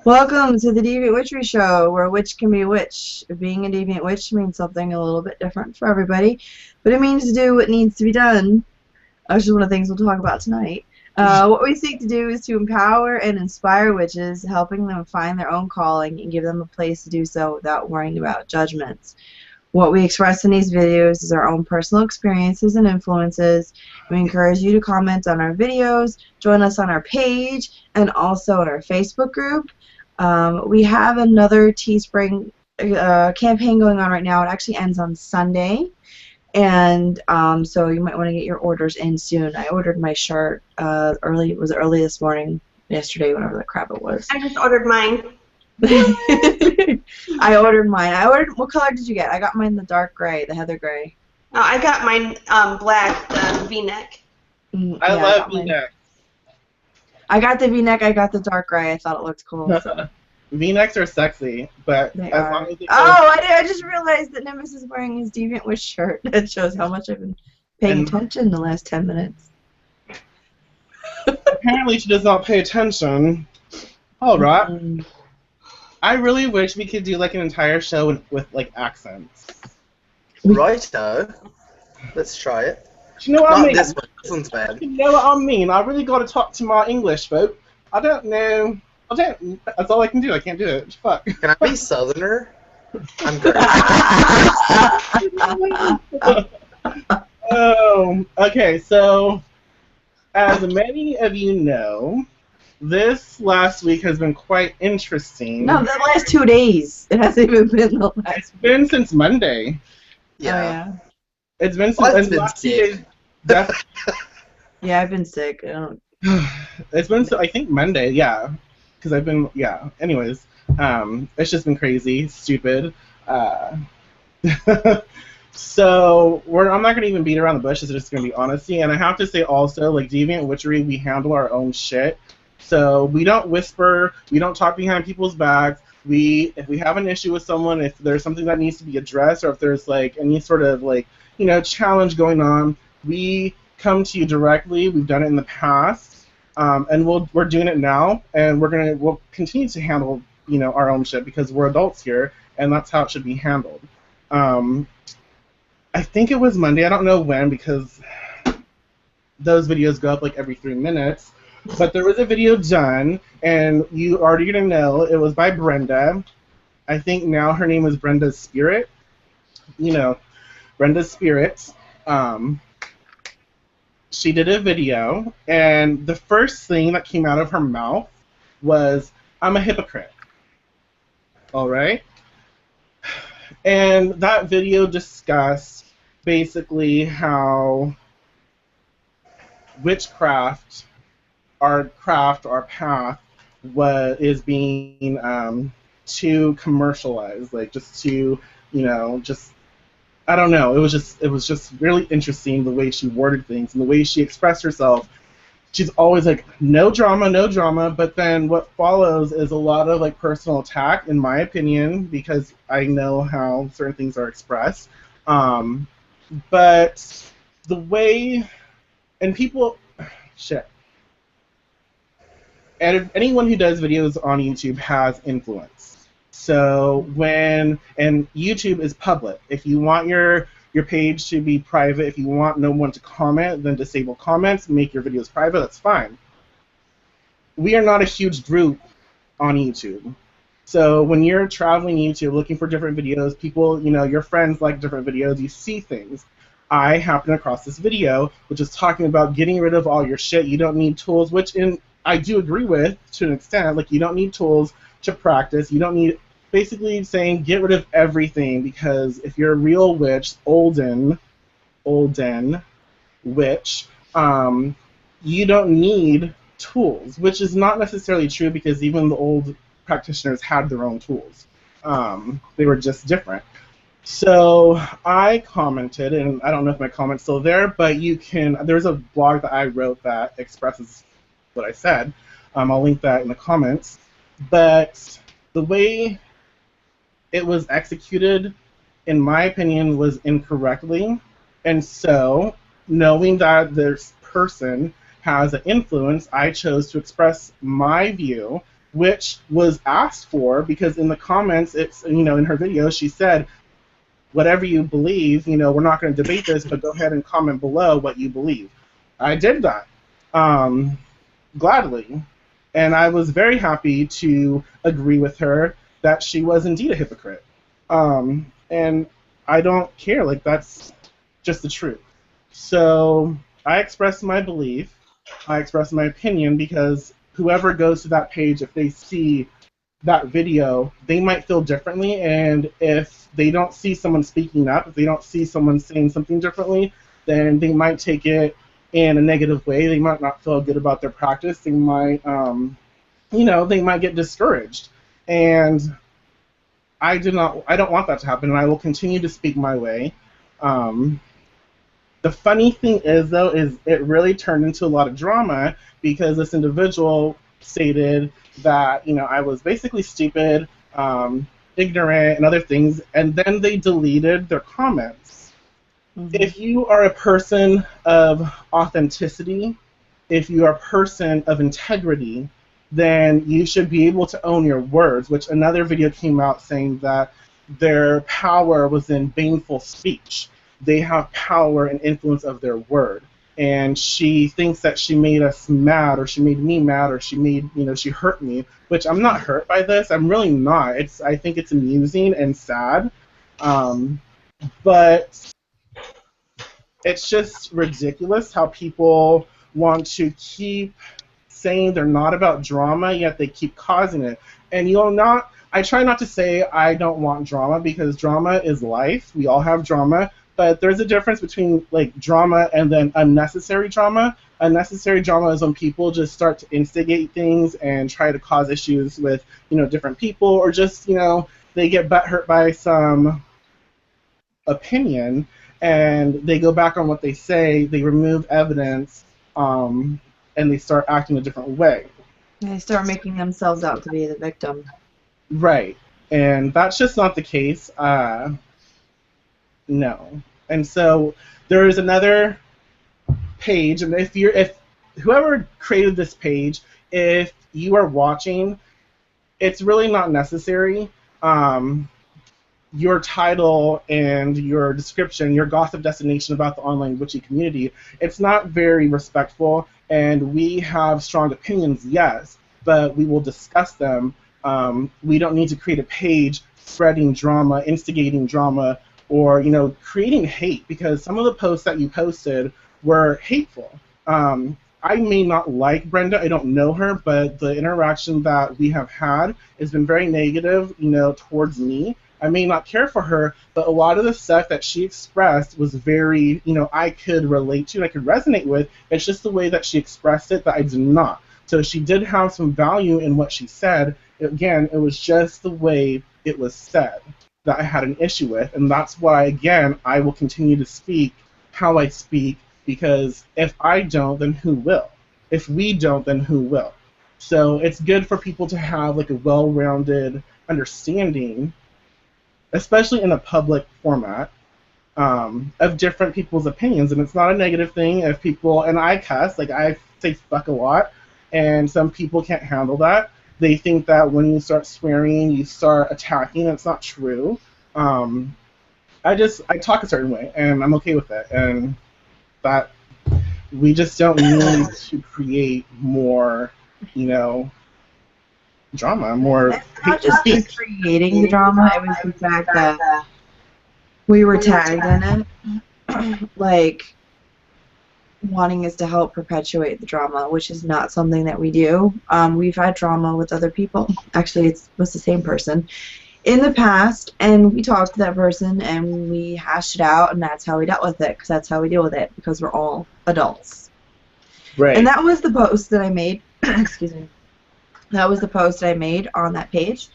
Welcome to the Deviant Witchery Show, where a witch can be a witch. Being a deviant witch means something a little bit different for everybody, but it means to do what needs to be done. Which is one of the things we'll talk about tonight. What we seek to do is to empower and inspire witches, helping them find their own calling and give them a place to do so without worrying about judgments. What we express in these videos is our own personal experiences and influences. We encourage you to comment on our videos, join us on our page, and also in our Facebook group. We have another Teespring campaign going on right now. It actually ends on Sunday, and so you might want to get your orders in soon. I ordered my shirt early. It was early this morning, yesterday, whatever the crap it was. I just ordered mine. I ordered mine. What color did you get? I got mine the dark gray, the heather gray. No, I got mine black, the V-neck. I love V-necks. I got the V-neck. I got the dark gray. I thought it looked cool. So. V-necks are sexy, but They as are. long as I just realized that Nimbus is wearing his Deviant Witch shirt. That shows how much I've been paying attention the last 10 minutes. Apparently she does not pay attention. All right. I really wish we could do like an entire show with like accents. Righto. Let's try it. Do you know what I mean? Not this one. This one's bad. You know what I mean? I really got to talk to my English folk. I don't know. That's all I can do. I can't do it. Fuck. Can I be Southerner? I'm great. Okay, so as many of you know, this last week has been quite interesting. No, the last 2 days. It hasn't even been the last. It's been since Monday. Yeah. Oh, yeah. It's been since I've been sick. Yeah, I've been sick. It's been, I think, Monday, yeah. Because I've been, yeah. Anyways, it's just been crazy, stupid. So, I'm not going to even beat around the bush, it's just going to be honesty. And I have to say also, like, Deviant Witchery, we handle our own shit. So, we don't whisper, we don't talk behind people's backs. If we have an issue with someone, if there's something that needs to be addressed, or if there's, like, any sort of, like, challenge going on, we come to you directly. We've done it in the past. And we're doing it now, and we'll continue to handle our own shit because we're adults here, and that's how it should be handled. I think it was Monday. I don't know when because those videos go up like every 3 minutes. But there was a video done, and you already gonna know it was by Brenda. I think now her name is Brenda's Spirit. Brenda's Spirit. She did a video, and the first thing that came out of her mouth was, "I'm a hypocrite." All right? And that video discussed basically how witchcraft, our craft, our path, is being too commercialized, like just too, I don't know. It was just really interesting the way she worded things and the way she expressed herself. She's always like, no drama, but then what follows is a lot of like personal attack, in my opinion, because I know how certain things are expressed. But the way, and people, shit. And anyone who does videos on YouTube has influence. So and YouTube is public. If you want your page to be private, if you want no one to comment, then disable comments, make your videos private, that's fine. We are not a huge group on YouTube. So when you're traveling YouTube looking for different videos, people, your friends like different videos, you see things. I happened across this video, which is talking about getting rid of all your shit. You don't need tools, which I do agree with to an extent. Like, you don't need tools to practice. You don't need, basically saying get rid of everything, because if you're a real witch, olden witch, you don't need tools, which is not necessarily true because even the old practitioners had their own tools. They were just different. So I commented, and I don't know if my comment's still there, but there's a blog that I wrote that expresses what I said. I'll link that in the comments. But the way it was executed, in my opinion, was incorrectly. And so, knowing that this person has an influence, I chose to express my view which was asked for because in the comments, it's, you know, in her video, she said, whatever you believe, you know, we're not going to debate this, but go ahead and comment below what you believe. I did that, gladly, and I was very happy to agree with her that she was indeed a hypocrite. And I don't care, like, that's just the truth. So I expressed my belief, I expressed my opinion, because whoever goes to that page, if they see that video, they might feel differently, and if they don't see someone speaking up, if they don't see someone saying something differently, then they might take it in a negative way. They might not feel good about their practice. They might, you know, they might get discouraged. And I don't want that to happen, and I will continue to speak my way. The funny thing is, though, is it really turned into a lot of drama because this individual stated that, you know, I was basically stupid, ignorant, and other things, and then they deleted their comments. Mm-hmm. If you are a person of authenticity, if you are a person of integrity, then you should be able to own your words, which another video came out saying that their power was in baneful speech. They have power and influence of their word. And she thinks that she made us mad, or she made me mad, or she made, you know, she hurt me, which I'm not hurt by this. I'm really not. I think it's amusing and sad. But it's just ridiculous how people want to keep saying they're not about drama, yet they keep causing it. And you'll not, I try not to say I don't want drama, because drama is life. We all have drama. But there's a difference between, like, drama and then unnecessary drama. Unnecessary drama is when people just start to instigate things and try to cause issues with, you know, different people, or just, you know, they get butthurt by some opinion and they go back on what they say, they remove evidence, and they start acting a different way. They start making themselves out to be the victim. Right. And that's just not the case. No. And so there is another page, and if whoever created this page, if you are watching, it's really not necessary. Your title and your description, your gossip destination about the online witchy community, it's not very respectful, and we have strong opinions, yes, but we will discuss them. We don't need to create a page spreading drama, instigating drama, or, you know, creating hate, because some of the posts that you posted were hateful. I may not like Brenda, I don't know her, but the interaction that we have had has been very negative, you know, towards me. I may not care for her, but a lot of the stuff that she expressed was very, you know, I could relate to, I could resonate with. It's just the way that she expressed it that I did not. So she did have some value in what she said. Again, it was just the way it was said that I had an issue with, and that's why, again, I will continue to speak how I speak, because if I don't, then who will? If we don't, then who will? So it's good for people to have, like, a well-rounded understanding, especially in a public format, of different people's opinions. And it's not a negative thing if people, and I cuss, like, I say fuck a lot, and some people can't handle that. They think that when you start swearing, you start attacking. It's not true. I talk a certain way, and I'm okay with it. And that we just don't need to create more, you know, drama, more. It's not just being creating the drama. It was the fact that we were tagged in it, like, wanting us to help perpetuate the drama, which is not something that we do. We've had drama with other people. Actually, it was the same person in the past, and we talked to that person, and we hashed it out, and that's how we dealt with it, because that's how we deal with it, because we're all adults. Right. And that was the post that I made. Excuse me. That was the post I made on that page.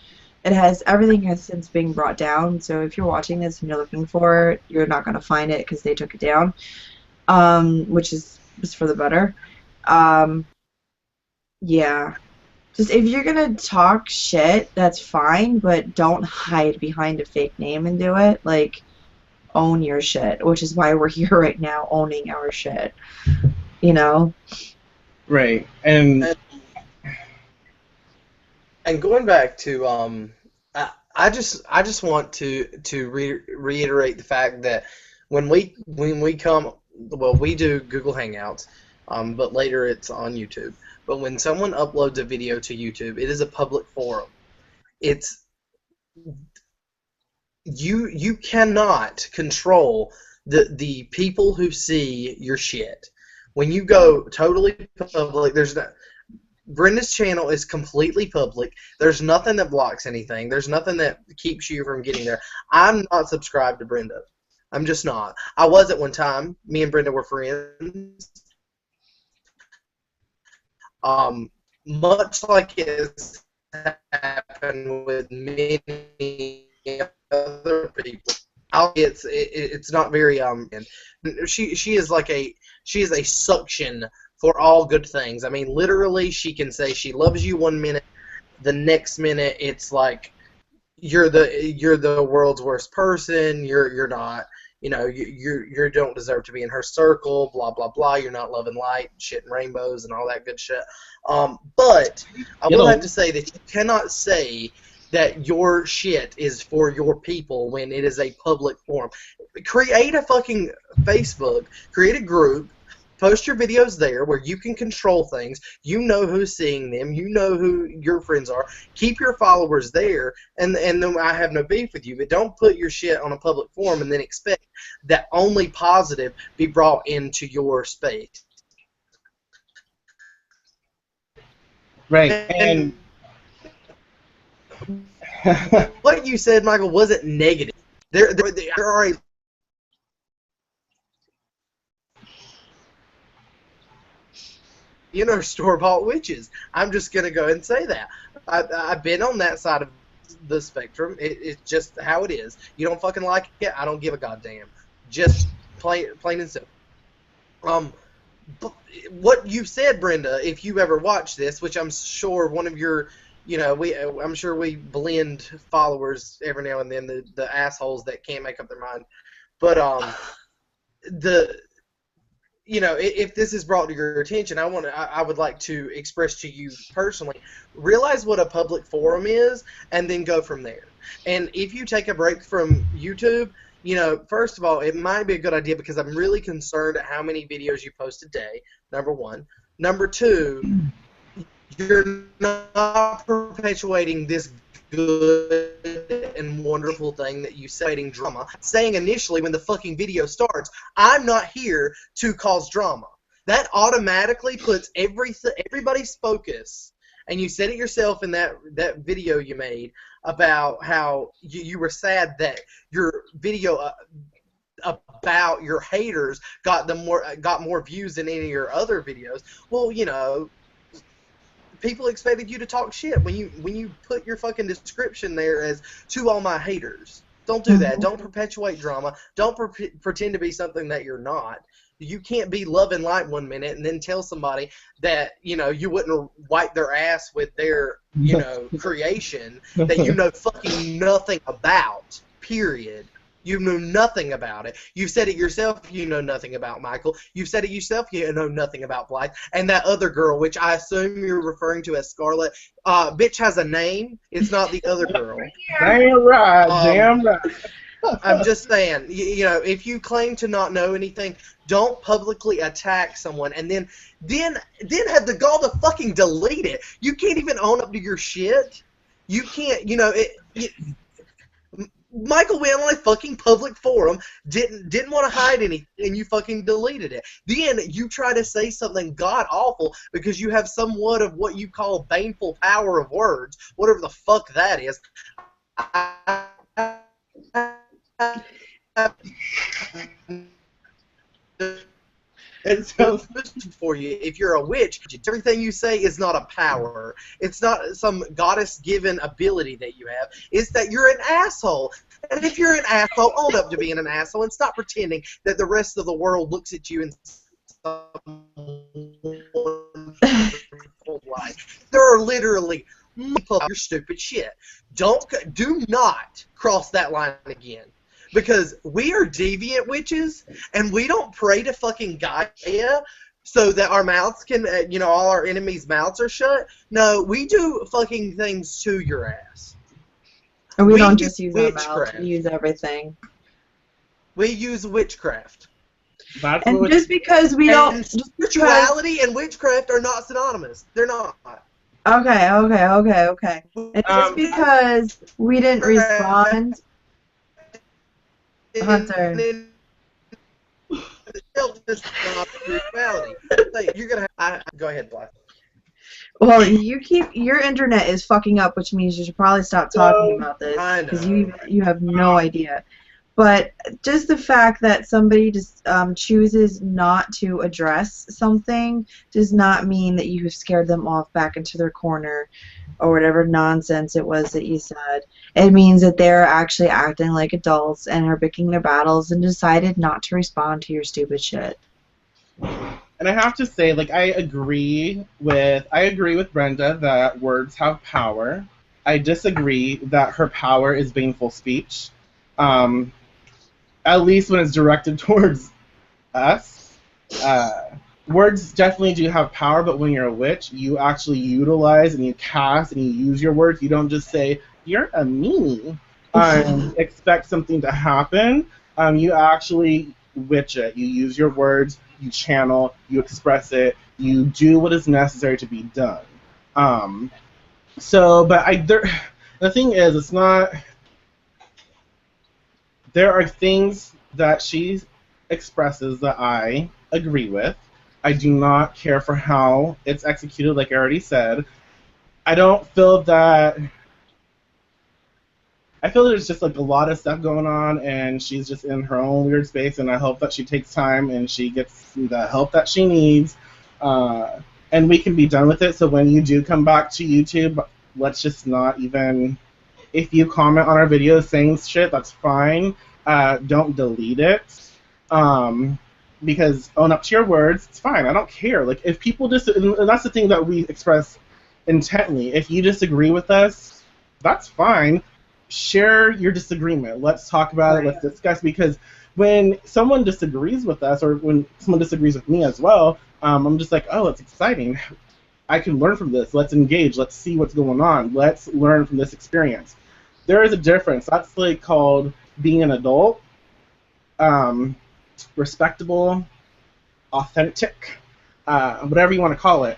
It has everything has since been brought down, so if you're watching this and you're looking for it, you're not going to find it because they took it down. Which is for the better. Yeah. Just if you're gonna talk shit, that's fine, but don't hide behind a fake name and do it. Like, own your shit, which is why we're here right now, owning our shit. You know? Right. And And going back to I just want to reiterate the fact that when we come, well, we do Google Hangouts, but later it's on YouTube. But when someone uploads a video to YouTube, it is a public forum. It's you cannot control the people who see your shit. When you go totally public, there's no, Brenda's channel is completely public. There's nothing that blocks anything. There's nothing that keeps you from getting there. I'm not subscribed to Brenda. I'm just not. I was at one time. Me and Brenda were friends. Much like it's happened with many other people. It's not very she is like she is a suction for all good things. I mean, literally, she can say she loves you one minute, the next minute it's like you're the world's worst person. You're not. You know, you don't deserve to be in her circle. Blah blah blah. You're not loving light, shit, and rainbows, and all that good shit. But I will have to say that you cannot say that your shit is for your people when it is a public forum. Create a fucking Facebook, create a group, post your videos there where you can control things. You know who's seeing them. You know who your friends are. Keep your followers there, and then I have no beef with you. But don't put your shit on a public forum and then expect that only positive be brought into your space. Right, and what you said, Michael, wasn't negative. There are store-bought witches. I'm just going to go and say that. I've been on that side of the spectrum. It's just how it is. You don't fucking like it, I don't give a goddamn. Just plain and simple. But what you said, Brenda, if you ever watch this, which I'm sure one of your, I'm sure we blend followers every now and then, the assholes that can't make up their mind. But if this is brought to your attention, I would like to express to you personally, realize what a public forum is, and then go from there. And if you take a break from YouTube, first of all, it might be a good idea because I'm really concerned at how many videos you post a day, number one. Number two, you're not perpetuating this good and wonderful thing that you say, drama. Saying initially when the fucking video starts, I'm not here to cause drama. That automatically puts everybody's focus, and you said it yourself in that video you made about how you were sad that your video about your haters got more views than any of your other videos. Well, people expected you to talk shit when you put your fucking description there as to all my haters. Don't do that. Don't perpetuate drama. Don't pretend to be something that you're not. You can't be love and light one minute and then tell somebody that you wouldn't wipe their ass with their creation that you know fucking nothing about. Period. You know nothing about it. You've said it yourself, you know nothing about Michael. You've said it yourself, you know nothing about Blythe. And that other girl, which I assume you're referring to as Scarlett, bitch has a name. It's not the other girl. Damn right, damn right. I'm just saying, if you claim to not know anything, don't publicly attack someone and then have the gall to fucking delete it. You can't even own up to your shit. You can't, Michael went on a fucking public forum, didn't want to hide anything, and you fucking deleted it. Then you try to say something god awful because you have somewhat of what you call baneful power of words, whatever the fuck that is. And so, for you, if you're a witch, everything you say is not a power. It's not some goddess-given ability that you have. It's that you're an asshole. And if you're an asshole, own up to being an asshole and stop pretending that the rest of the world looks at you in some wonderful light. There are literally your stupid shit. Do not cross that line again. Because we are deviant witches, and we don't pray to fucking Gaia so that our mouths can, all our enemies' mouths are shut. No, we do fucking things to your ass. And we don't use just use our mouth, witchcraft. we use everything. We use witchcraft. That's And what just because we don't... And Just because, spirituality and witchcraft are not synonymous. They're not. okay. And just because we didn't respond... Hunter. You're gonna go ahead, Black. Well, your internet is fucking up, which means you should probably stop talking about this because you have no idea. But just the fact that somebody just chooses not to address something does not mean that you have scared them off back into their corner or whatever nonsense it was that you said. It means that they're actually acting like adults and are picking their battles and decided not to respond to your stupid shit. And I have to say, like, I agree with Brenda that words have power. I disagree that her power is baneful speech. At least when it's directed towards us. Words definitely do have power, but when you're a witch, you actually utilize and you cast and you use your words. You don't just say, "You're a meanie," and expect something to happen. You actually witch it. You use your words, you channel, you express it, you do what is necessary to be done. The thing is, it's not... There are things that she expresses that I agree with. I do not care for how it's executed, like I already said. I feel that there's just like a lot of stuff going on, and she's just in her own weird space, and I hope that she takes time and she gets the help that she needs, and we can be done with it. So when you do come back to YouTube, let's just not even... If you comment on our videos saying shit, that's fine. Don't delete it. Because own up to your words, it's fine. I don't care. Like, if people and that's the thing that we express intently. If you disagree with us, that's fine. Share your disagreement. Let's talk about it. Let's discuss. Because when someone disagrees with us, or when someone disagrees with me as well, I'm just like, oh, it's exciting. I can learn from this. Let's engage. Let's see what's going on. Let's learn from this experience. There is a difference. That's like called being an adult, respectable, authentic, whatever you want to call it.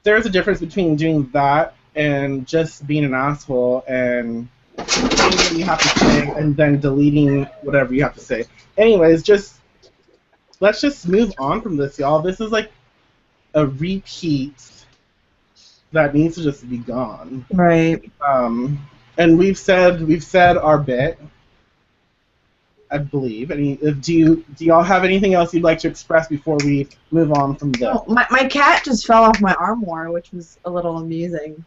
There's a difference between doing that and just being an asshole and saying what you have to say and then deleting whatever you have to say. Anyways, let's just move on from this, y'all. This is like a repeat that needs to just be gone. Right. And we've said our bit, I believe. Do y'all have anything else you'd like to express before we move on from this? Oh, my cat just fell off my armoire, which was a little amusing.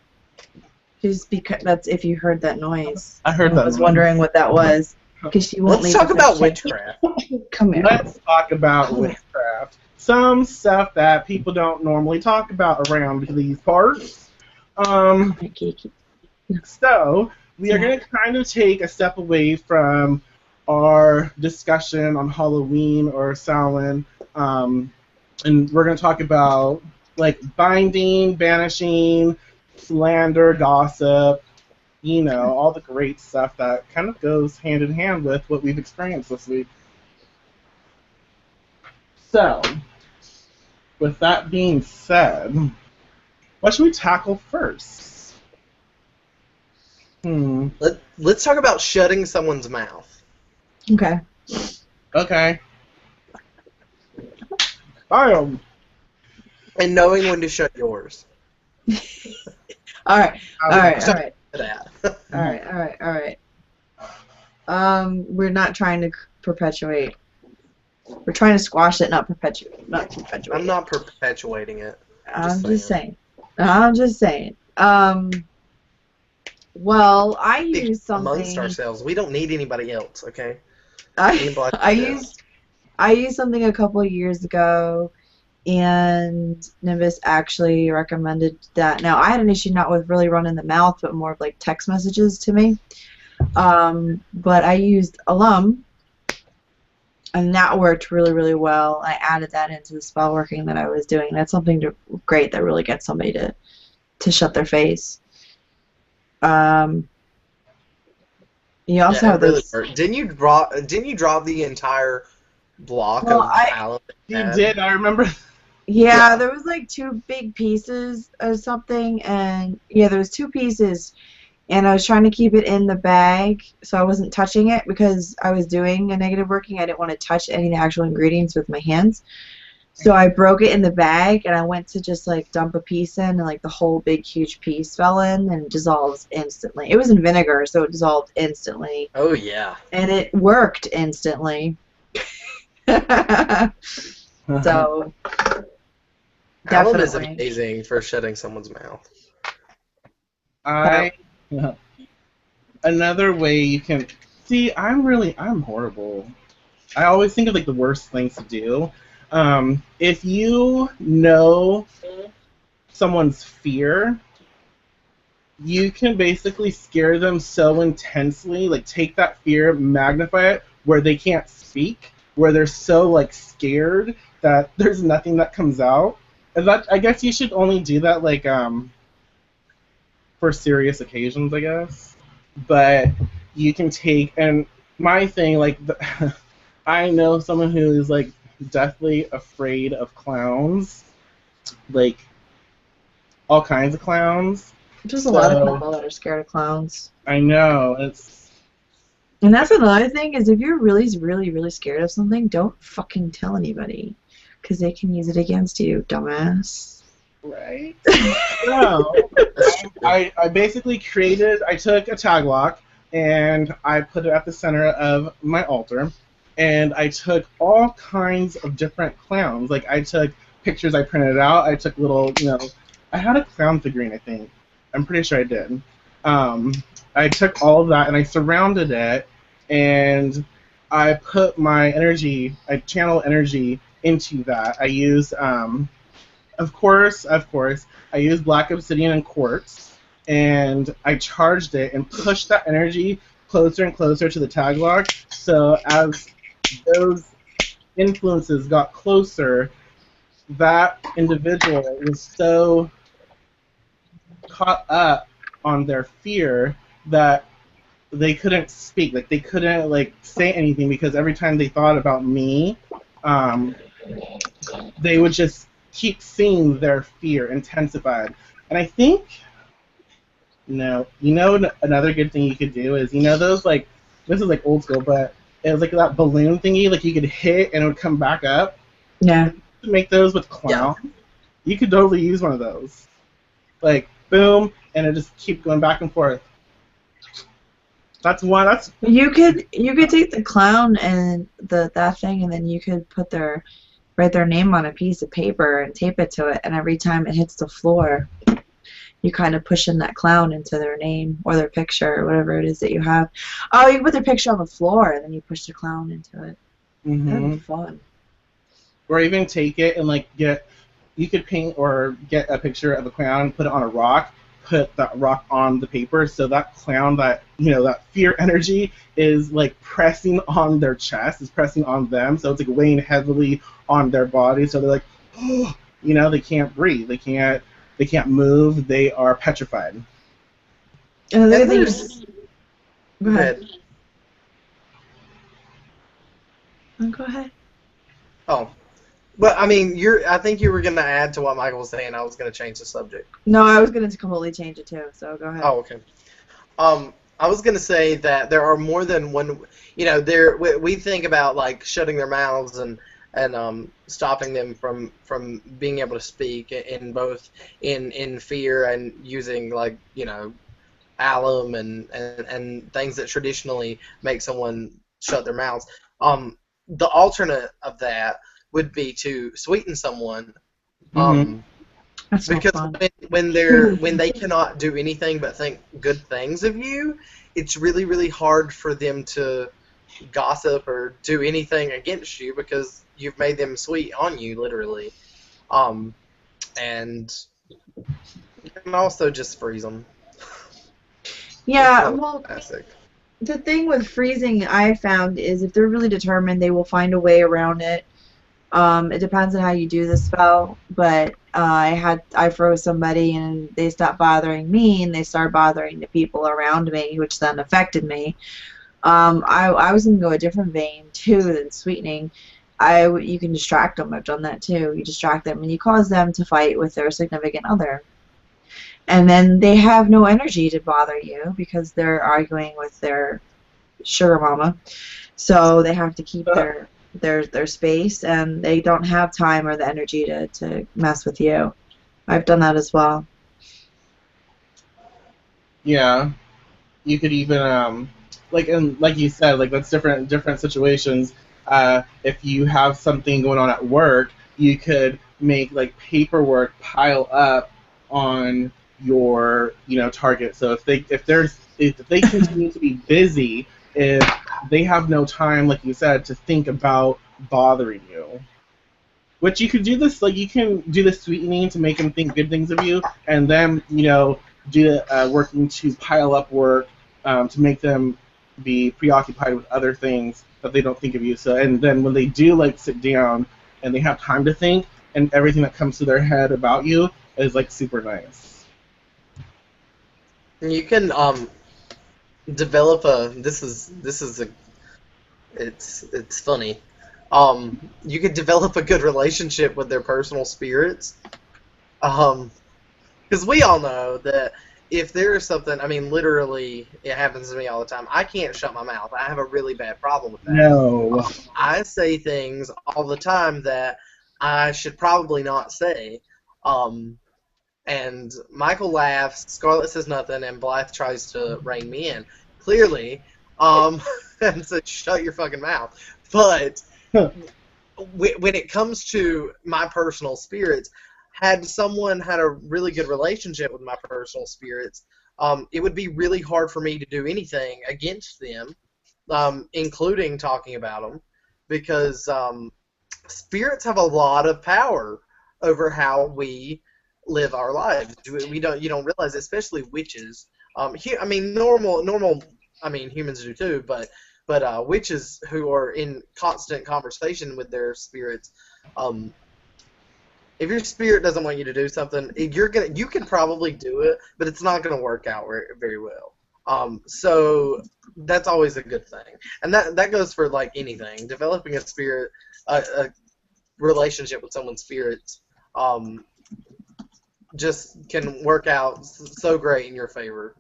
Just because that's if you heard that noise. I heard that. I was wondering what that was because she won't leave. Let's talk about witchcraft. Come here. Let's talk about witchcraft. Some stuff that people don't normally talk about around these parts. So, we are going to kind of take a step away from our discussion on Halloween or Samhain, and we're going to talk about, like, binding, banishing, slander, gossip, all the great stuff that kind of goes hand in hand with what we've experienced this week. So, with that being said, what should we tackle first? Let's talk about shutting someone's mouth. Okay. Okay. And knowing when to shut yours. All right. We're not trying to perpetuate. We're trying to squash it, not perpetuate. I'm not perpetuating it. I'm just saying. Well, I use something amongst ourselves. We don't need anybody else, okay? I used something a couple of years ago, and Nimbus actually recommended that. Now, I had an issue not with really running the mouth, but more of like text messages to me. But I used alum, And that worked really, really well. I added that into the spell working that I was doing. That's something great that really gets somebody to shut their face. Um, you also Yeah, it have really those. worked. Didn't you drop the entire block Well, of alum that you You had? did. I remember. yeah, Yeah. there was like two big pieces of something, and yeah, there was two pieces, and I was trying to keep it in the bag, so I wasn't touching it because I was doing a negative working. I didn't want to touch any of the actual ingredients with my hands. So I broke it in the bag, and I went to just like dump a piece in, and like the whole big huge piece fell in and dissolves instantly. It was in vinegar, so it dissolved instantly, Oh yeah. and it worked instantly. So Alum is definitely, amazing for shutting someone's mouth. I another way you can see. I'm horrible. I always think of like the worst things to do. If you know someone's fear, you can basically scare them so intensely, like take that fear, magnify it, where they can't speak, where they're so like scared that there's nothing that comes out. And that I guess you should only do that like for serious occasions, I guess. But you can take and my thing like I know someone who is like deathly afraid of clowns, like all kinds of clowns. there's a lot of So people that are scared of clowns. I know it's And that's another thing is if you're really, really, really scared of something, don't fucking tell anybody, because they can use it against you, dumbass. right. No, I basically created. I took a tag lock and I put it at the center of my altar, and I took all kinds of different clowns. Like I took pictures I printed out. I took little, I had a clown figurine. I think I'm pretty sure I did. Um, I took all of that and I surrounded it, and I put my energy. I channel energy into that. I used of course, I used black obsidian and quartz, and I charged it and pushed that energy closer and closer to the tag lock. So as those influences got closer, that individual was so caught up on their fear that they couldn't speak. Like they couldn't like say anything because every time they thought about me, um, they would just keep seeing their fear intensified. And I think, another good thing you could do is, those like, this is like old school, but it was like that balloon thingy, like you could hit and it would come back up. Yeah. To make those with Yeah. clown, you could totally use one of those. Like, boom, and it just keep going back and forth. That's one. That's You could take the clown and that thing, and then you could write their name on a piece of paper and tape it to it, and every time it hits the floor, you kind of push in that clown into their name or their picture or whatever it is that you have. Oh, you can put their picture on the floor, and then you push the clown into it. That'd be fun. or even take it and like you could paint or get a picture of a clown, put it on a rock, put that rock on the paper, so that clown, that fear energy is like pressing on their chest, is pressing on them, so it's like weighing heavily on their body, so they're like, oh, they can't breathe, they can't move, they are petrified. And the other And thing there's is, go ahead. Red. Go ahead. Oh, but I mean, I think you were gonna add to what Michael was saying. I was gonna change the subject. No, I was going to completely change it too, so go ahead. Oh, okay. I was gonna say that there are more than one. We think about like shutting their mouths and stopping them from being able to speak in fear and using like alum and things that traditionally make someone shut their mouths. The alternate of that would be to sweeten someone. Mm-hmm. That's so Because fun. when they cannot do anything but think good things of you, it's really, really hard for them to gossip or do anything against you because you've made them sweet on you, literally. And you can also just freeze them. Yeah, It's well, classic. The thing with freezing I found is if they're really determined, they will find a way around it. It depends on how you do the spell, but I froze somebody and they stopped bothering me and they started bothering the people around me, which then affected me. I was gonna go a different vein too than sweetening. You can distract them. I've done that too. You distract them and you cause them to fight with their significant other, and then they have no energy to bother you because they're arguing with their sugar mama. So they have to keep their space, and they don't have time or the energy to mess with you. I've done that as well. Yeah, you could even like you said, like that's different situations. If you have something going on at work, you could make like paperwork pile up on your target. So if they continue to be busy, if they have no time, like you said, to think about bothering you. Which you could do this, like you can do the sweetening to make them think good things of you, and then do working to pile up work to make them be preoccupied with other things that they don't think of you. So, and then when they do like sit down and they have time to think, and everything that comes to their head about you is like super nice. You can develop a. This is a. It's funny. You could develop a good relationship with their personal spirits. Because we all know that if there is something, I mean, literally, it happens to me all the time. I can't shut my mouth. I have a really bad problem with that. No. I say things all the time that I should probably not say. And Michael laughs, Scarlett says nothing, and Blythe tries to rein me in. Clearly, and says, shut your fucking mouth. But when it comes to my personal spirits, had someone had a really good relationship with my personal spirits, it would be really hard for me to do anything against them, including talking about them, because spirits have a lot of power over how we live our lives. You don't realize, especially witches. I mean, humans do too, but witches who are in constant conversation with their spirits. If your spirit doesn't want you to do something, you can probably do it, but it's not gonna work out very well. So that's always a good thing, and that goes for like anything. Developing a relationship with someone's spirits, just can work out so great in your favor.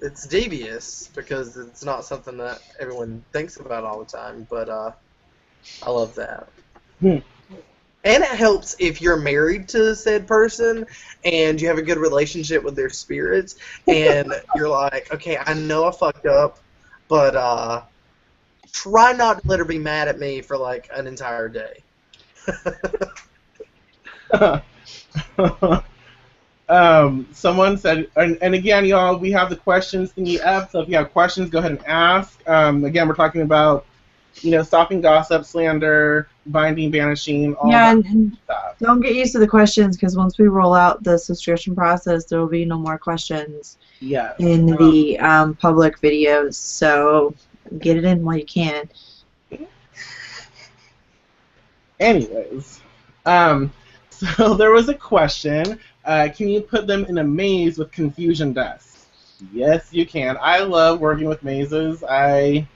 It's devious because it's not something that everyone thinks about all the time, but I love that. And it helps if you're married to said person and you have a good relationship with their spirits, and you're like, okay, I know I fucked up, but try not to let her be mad at me for like an entire day. Someone said, and again, y'all, we have the questions thingy up, so if you have questions, go ahead and ask. Again, we're talking about, stopping gossip, slander, binding, banishing, all that and stuff. Don't get used to the questions, because once we roll out the subscription process, there will be no more questions in the public videos, so get it in while you can. Anyways, so there was a question. Can you put them in a maze with confusion dust? Yes, you can. I love working with mazes. I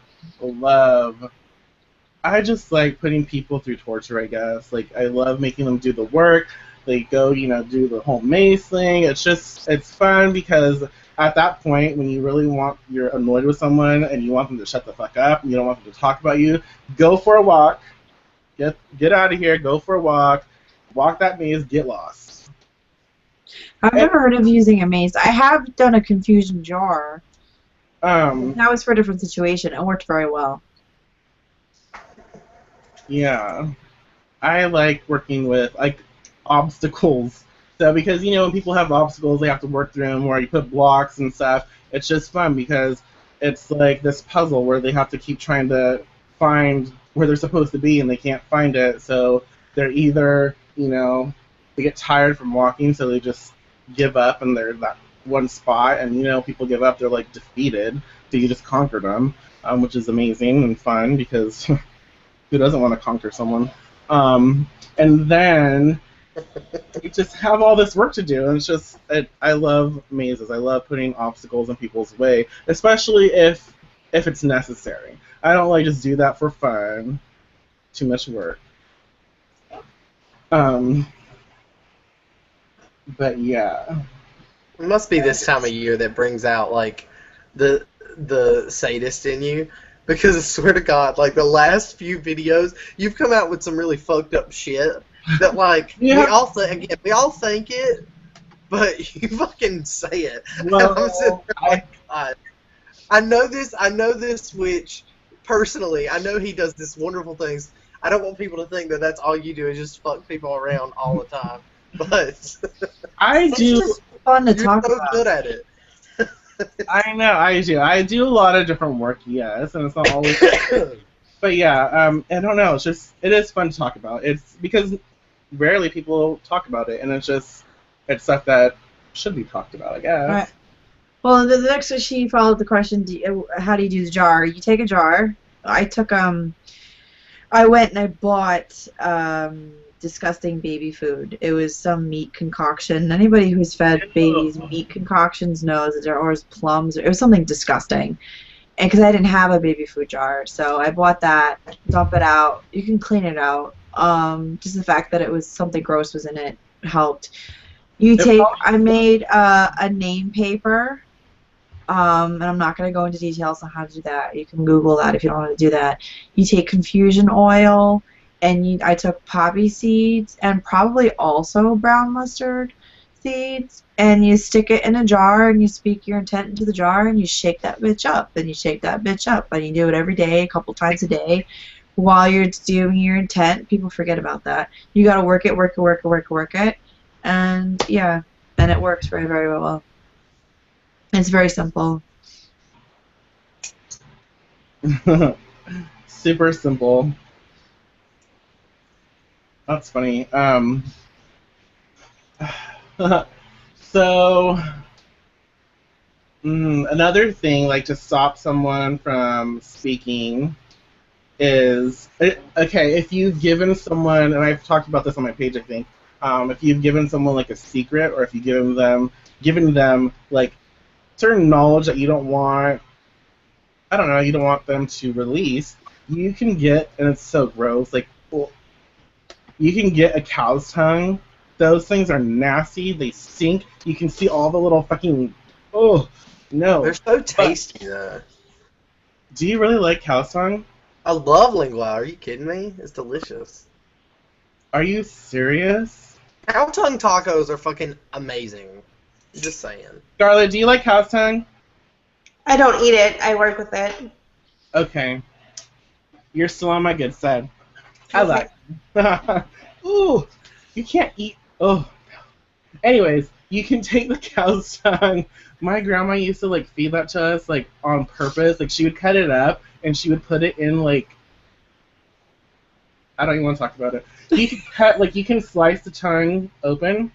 just like putting people through torture, I guess. Like, I love making them do the work. They go, do the whole maze thing. It's fun because at that point, when you're annoyed with someone and you want them to shut the fuck up and you don't want them to talk about you, go for a walk. Get out of here, go for a walk that maze, get lost. I've never heard of using a maze. I have done a confusion jar. That was for a different situation. It worked very well. Yeah. I like working with, like, obstacles. So, because, when people have obstacles, they have to work through them, or you put blocks and stuff. It's just fun because it's like this puzzle where they have to keep trying to find where they're supposed to be, and they can't find it. So they're either, they get tired from walking, so they just give up, and they're one spot, and people give up. They're like defeated, so you just conquer them, which is amazing and fun because who doesn't want to conquer someone? And then you just have all this work to do, and it's just I love mazes. I love putting obstacles in people's way, especially if it's necessary. I don't like just do that for fun. Too much work. But yeah. It must be this time of year that brings out like the sadist in you, because I swear to God, like the last few videos, you've come out with some really fucked up shit that like Yeah. we all think it, but you fucking say it. Well, And I'm sitting there like, God, I know this witch personally. I know he does this wonderful things. I don't want people to think that that's all you do is just fuck people around all the time. But I It's do. just fun to you're talk so about. good at it. I know. I do. I do a lot of different work. Yes, and it's not always. But yeah. I don't know. It is fun to talk about. It's because rarely people talk about it, and it's stuff that should be talked about, I guess. Right. Well, the next she followed the question: how do you do the jar? You take a jar. I went and I bought disgusting baby food. It was some meat concoction. Anybody who's fed babies meat concoctions knows that there are always plums. It was something disgusting. And because I didn't have a baby food jar, so I bought that, dump it out. You can clean it out. Just the fact that it was something gross was in it helped. I made a name paper. And I'm not going to go into details on how to do that. You can Google that if you don't want to do that. You take confusion oil, and I took poppy seeds and probably also brown mustard seeds, and you stick it in a jar, and you speak your intent into the jar, and you shake that bitch up, and you shake that bitch up, and you do it every day, a couple times a day. While you're doing your intent, people forget about that. You got to work it, and yeah, and it works very, very well. It's very simple. Super simple. That's funny. So, another thing, like to stop someone from speaking, is okay. If you've given someone, and I've talked about this on my page, I think, if you've given someone like a secret, or if you've given them like certain knowledge that you don't want, I don't know, you don't want them to release, you can get, and it's so gross, like, well, you can get a cow's tongue. Those things are nasty. They stink. You can see all the little fucking, oh, no. They're so tasty, though. Do you really like cow's tongue? I love lingua. Are you kidding me? It's delicious. Are you serious? Cow tongue tacos are fucking amazing. Just saying. Scarlett, do you like cow's tongue? I don't eat it. I work with it. Okay. You're still on my good side. I like it. Ooh, you can't eat. Oh. Anyways, you can take the cow's tongue. My grandma used to like feed that to us like on purpose. Like she would cut it up and she would put it in like, I don't even want to talk about it. You can slice the tongue open.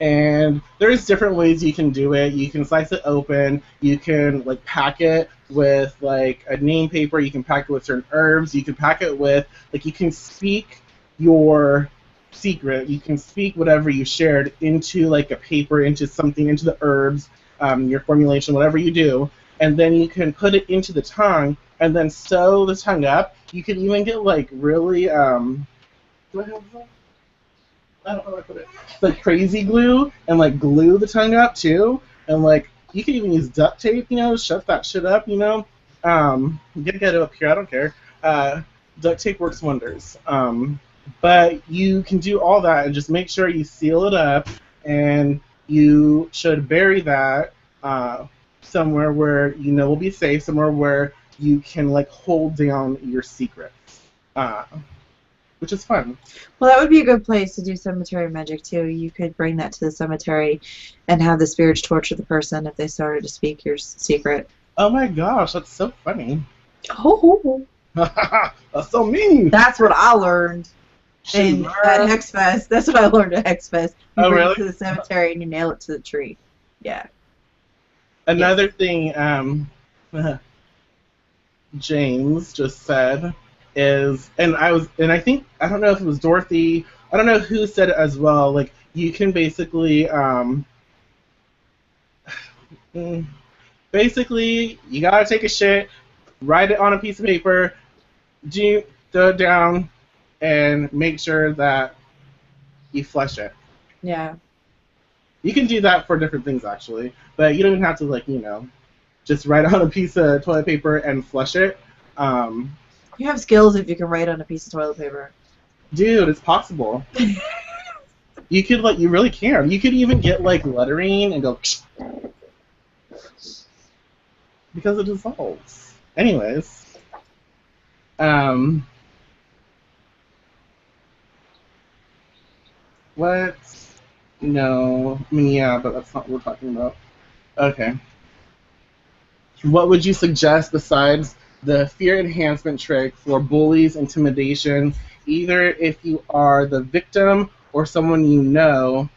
And there's different ways you can do it. You can slice it open. You can like pack it with like a name paper. You can pack it with certain herbs. You can pack it with like you can speak your secret. You can speak whatever you shared into like a paper, into something, into the herbs, your formulation, whatever you do, and then you can put it into the tongue and then sew the tongue up. You can even get like really do I have that? I don't know where I put it. Like crazy glue and like glue the tongue up too, and like you can even use duct tape, shut that shit up, You can get it up here. I don't care. Duct tape works wonders. But you can do all that and just make sure you seal it up, and you should bury that somewhere where will be safe, somewhere where you can like hold down your secrets. Which is fun. Well, that would be a good place to do cemetery magic, too. You could bring that to the cemetery and have the spirits torture the person if they started to speak your secret. Oh my gosh, that's so funny. Oh, That's so mean. that's what I learned at Hexfest. That's what I learned at Hexfest. You Oh, bring really? it to the cemetery and you nail it to the tree. Yeah. Another thing James just said is, and I think, I don't know if it was Dorothy, I don't know who said it as well, like, you can basically, basically, you gotta take a shit, write it on a piece of paper, throw it down, and make sure that you flush it. Yeah. You can do that for different things, actually, but you don't even have to, like, just write on a piece of toilet paper and flush it. You have skills if you can write on a piece of toilet paper. Dude, it's possible. You could, like, you really can. You could even get, like, lettering and go, because it dissolves. Anyways, what? No, I mean, yeah, but that's not what we're talking about. Okay. What would you suggest besides the fear enhancement trick for bullies, intimidation, either if you are the victim or someone you know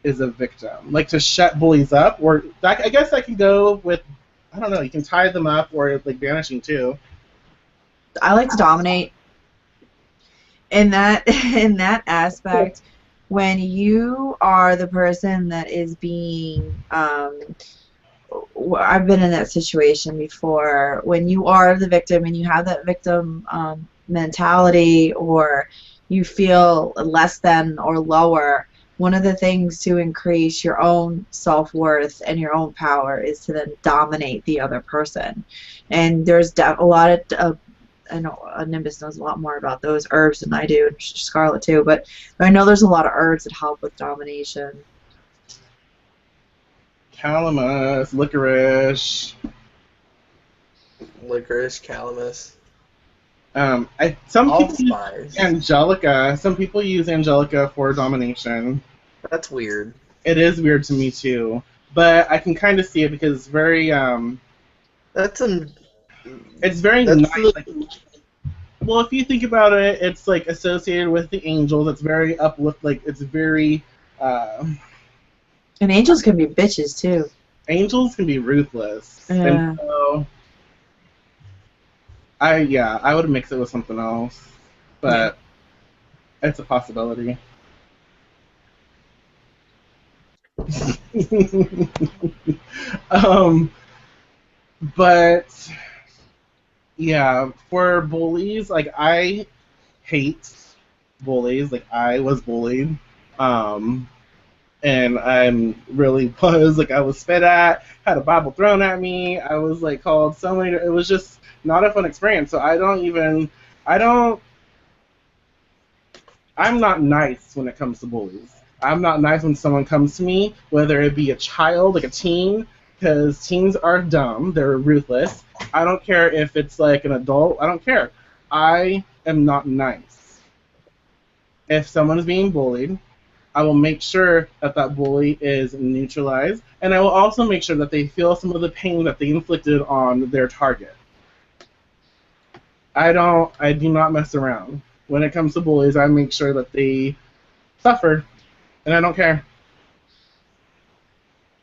is a victim? Like to shut bullies up, or that, I guess I can go with, I don't know, you can tie them up or like banishing too. I like to dominate. In that in that aspect, when you are the person that is being I've been in that situation before, when you are the victim and you have that victim mentality, or you feel less than or lower, one of the things to increase your own self-worth and your own power is to then dominate the other person. And there's a lot of I know Nimbus knows a lot more about those herbs than I do, and Scarlet too, but I know there's a lot of herbs that help with domination. Calamus, licorice. Licorice, calamus. Some people use Allspice. Angelica. Some people use Angelica for domination. That's weird. It is weird to me too, but I can kind of see it because it's very That's it's very that's nice. Like, well, if you think about it, it's like associated with the angels. It's very uplift. Like it's very. And angels can be bitches too. Angels can be ruthless, Yeah. and so I would mix it with something else, but it's a possibility. um, but yeah, for bullies, like I hate bullies. Like I was bullied, and I'm really was like I was spit at, had a Bible thrown at me. I was like called so many. It was just not a fun experience. So I don't. I'm not nice when it comes to bullies. I'm not nice when someone comes to me, whether it be a child, like a teen, because teens are dumb. They're ruthless. I don't care if it's like an adult. I don't care. I am not nice. If someone is being bullied, I will make sure that that bully is neutralized, and I will also make sure that they feel some of the pain that they inflicted on their target. I do not mess around. When it comes to bullies, I make sure that they suffer, and I don't care.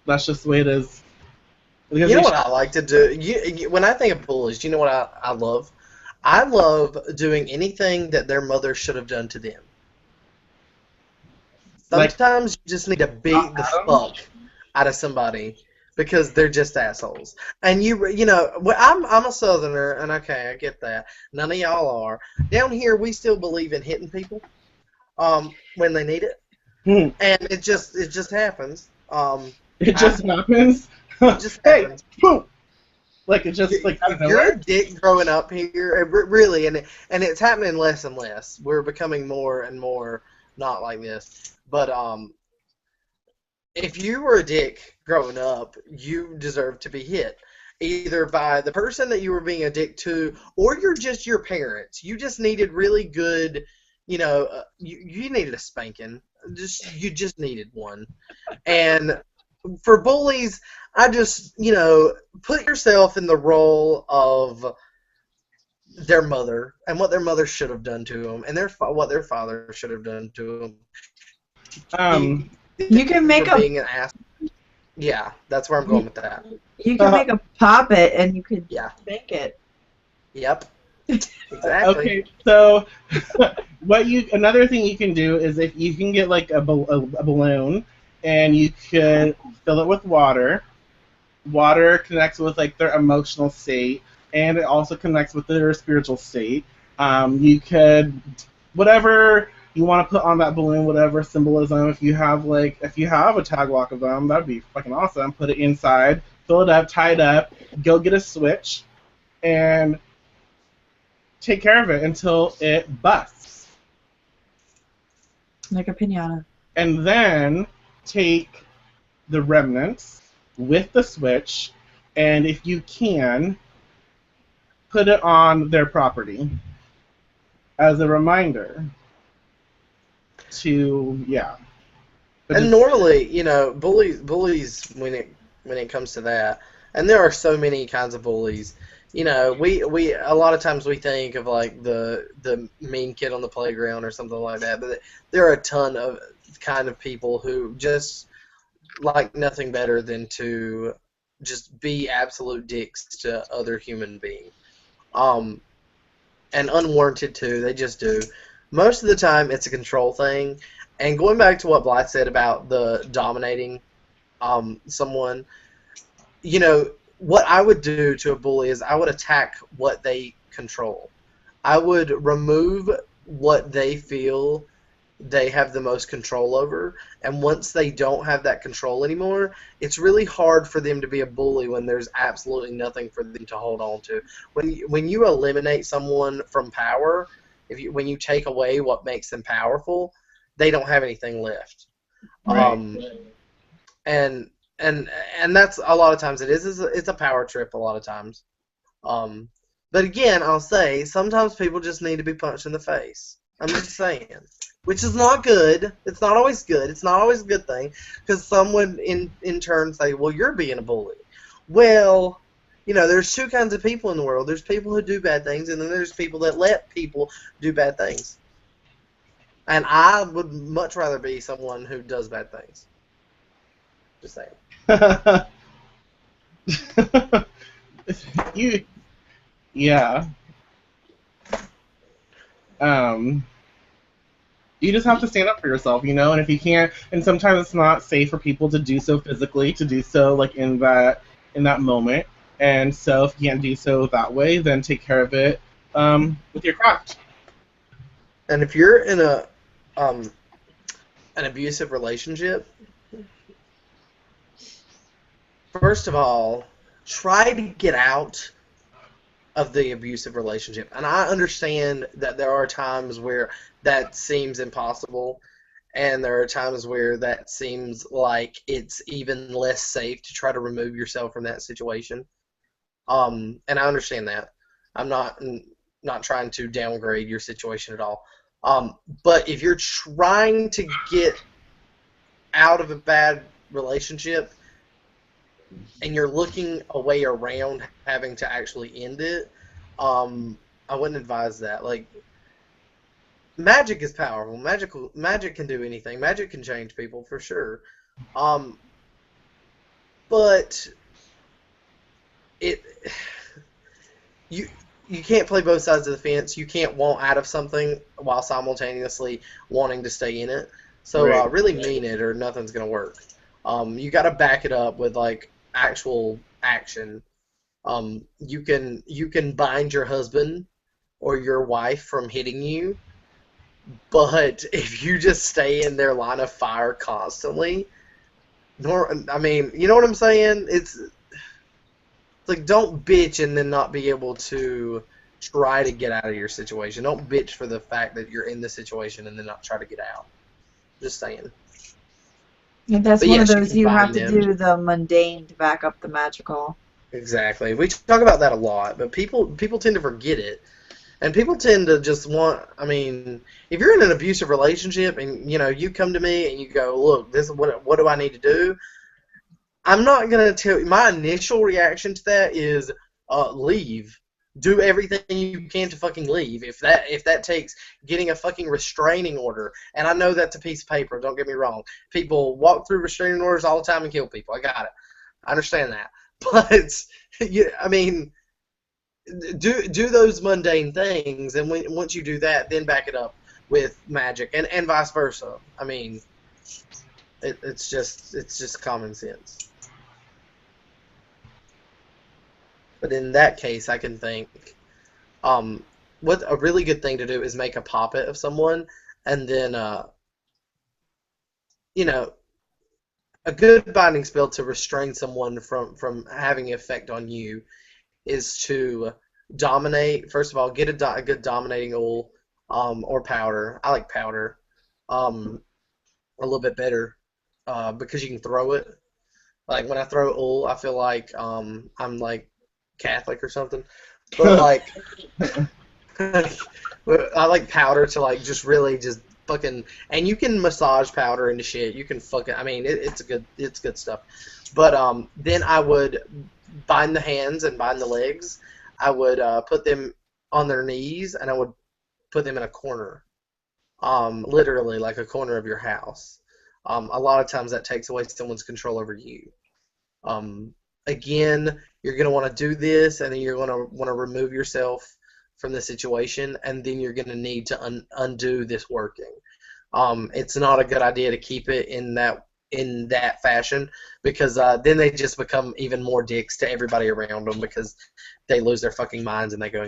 That's just the way it is. Because You know they what I like to do? When I think of bullies, you know what I love? I love doing anything that their mother should have done to them. like Sometimes you just need to beat the Adam. fuck out of somebody because they're just assholes. And you know, well, I'm a Southerner, and okay, I get that. None of y'all are. Down here, we still believe in hitting people when they need it, Hmm. and it just happens. It just happens. It just Hey, happens. boom! Like it just like out of If you're nowhere. a dick growing up here, really, and it's happening less and less. We're becoming more and more not like this. But if you were a dick growing up, you deserve to be hit, either by the person that you were being a dick to, or you're just your parents. You just needed really good, you needed a spanking. You just needed one. And for bullies, I just, put yourself in the role of their mother and what their mother should have done to them, and what their father should have done to them. Um, You can make for a being an ass. Yeah, that's where I'm going with that. you can make a poppet and you could Yeah. make it. Yep. Exactly. Okay, so another thing you can do is if you can get like a balloon and you could fill it with water. Water connects with like their emotional state, and it also connects with their spiritual state. You could whatever you want to put on that balloon, whatever symbolism. If you have a tag lock of them, that'd be fucking awesome. Put it inside, fill it up, tie it up, go get a switch, and take care of it until it busts. Like a pinata. And then take the remnants with the switch, and if you can, put it on their property as a reminder to, yeah. But And normally, you know, bullies when it comes to that, and there are so many kinds of bullies. You know, we a lot of times we think of like the mean kid on the playground or something like that, but there are a ton of kind of people who just like nothing better than to just be absolute dicks to other human beings. Um, and unwarranted too. They just do. Most of the time, it's a control thing. And going back to what Blythe said about the dominating someone, you know, what I would do to a bully is I would attack what they control. I would remove what they feel they have the most control over, and once they don't have that control anymore, it's really hard for them to be a bully when there's absolutely nothing for them to hold on to. When you eliminate someone from power, when you take away what makes them powerful, they don't have anything left. right. And that's a lot of times it's a power trip a lot of times. But again, I'll say sometimes people just need to be punched in the face. I'm just saying. Which is not good. It's not always good. It's not always a good thing, because someone in turn say, well, you're being a bully. Well, you know, there's two kinds of people in the world. There's people who do bad things, and then there's people that let people do bad things. And I would much rather be someone who does bad things. Just saying. Yeah. You just have to stand up for yourself, you know, and if you can't, and sometimes it's not safe for people to do so physically, to do so like in that moment, and so if you can't do so that way, then take care of it with your craft. And if you're in an abusive relationship, first of all, try to get out of the abusive relationship. And I understand that there are times where that seems impossible, and there are times where that seems like it's even less safe to try to remove yourself from that situation. And I understand that. I'm not trying to downgrade your situation at all. But if you're trying to get out of a bad relationship and you're looking a way around having to actually end it, I wouldn't advise that. Like, magic is powerful. Magic can do anything. Magic can change people for sure. But you can't play both sides of the fence. You can't want out of something while simultaneously wanting to stay in it. So Right. really mean it, or nothing's gonna work. You got to back it up with like actual action. You can bind your husband or your wife from hitting you, but if you just stay in their line of fire constantly, I mean, you know what I'm saying? It's like, don't bitch and then not be able to try to get out of your situation. Don't bitch for the fact that you're in the situation and then not try to get out. Just saying. And that's But one yes, of you those can you have bind to them. do the mundane to back up the magical. Exactly. We talk about that a lot, but people tend to forget it. And people tend to just want, I mean, if you're in an abusive relationship and, you know, you come to me and you go, look, this is what do I need to do? I'm not going to tell you, my initial reaction to that is leave. do everything you can to fucking leave. If that takes getting a fucking restraining order, and I know that's a piece of paper, don't get me wrong. People walk through restraining orders all the time and kill people. I got it. I understand that. But I mean, do those mundane things, and once you do that, then back it up with magic, and vice versa. I mean, it's just common sense. But in that case, I can think, what a really good thing to do is make a poppet of someone, and then, you know, a good binding spell to restrain someone from having an effect on you is to dominate. First of all, get a good dominating oil, or powder. I like powder, a little bit better, because you can throw it. Like when I throw oil, I feel like I'm like Catholic or something. But like, I like powder to like just really just fucking, and you can massage powder into shit. You can fucking, I mean, it's good stuff. But then I would bind the hands and bind the legs. I would put them on their knees, and I would put them in a corner, literally like a corner of your house. A lot of times that takes away someone's control over you. Again, you're going to want to do this, and then you're going to want to remove yourself from the situation, and then you're going to need to undo this working. It's not a good idea to keep it in that fashion, because then they just become even more dicks to everybody around them, because they lose their fucking minds and they go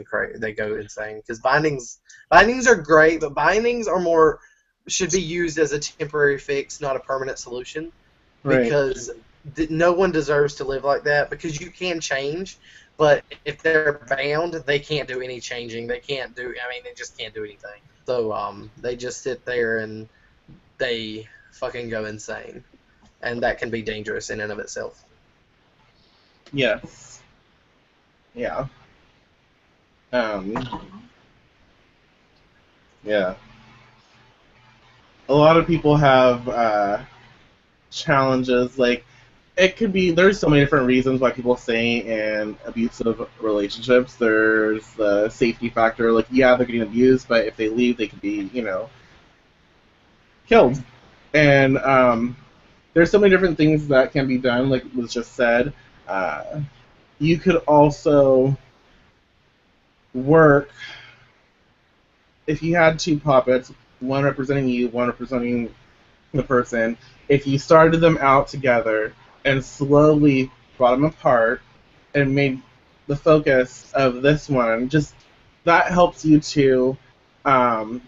insane. Because bindings are great, but bindings should be used as a temporary fix, not a permanent solution. Right. Because no one deserves to live like that, because you can change, but if they're bound, they can't do any changing. They just can't do anything. So they just sit there and they fucking go insane. And that can be dangerous in and of itself. Yes. Yeah. Yeah. A lot of people have challenges, like, it could be, there's so many different reasons why people stay in abusive relationships. There's the safety factor, like, yeah, they're getting abused, but if they leave, they could be, killed. And there's so many different things that can be done, like was just said. You could also work, if you had two puppets, one representing you, one representing the person, if you started them out together and slowly brought them apart and made the focus of this one, just that helps you to, for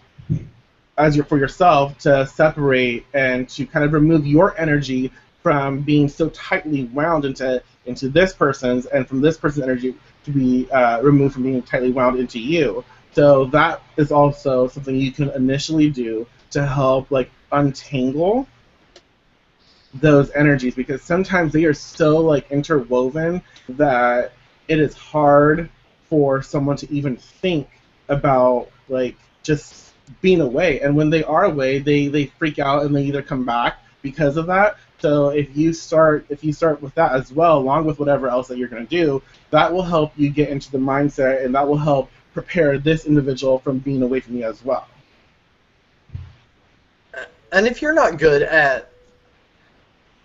yourself, to separate and to kind of remove your energy from being so tightly wound into this person's, and from this person's energy to be removed from being tightly wound into you. So that is also something you can initially do to help, like, untangle those energies, because sometimes they are so, like, interwoven that it is hard for someone to even think about, like, just being away. And when they are away, they freak out and they either come back because of that. So if you start with that as well, along with whatever else that you're going to do, that will help you get into the mindset, and that will help prepare this individual from being away from you as well. And if you're not good at,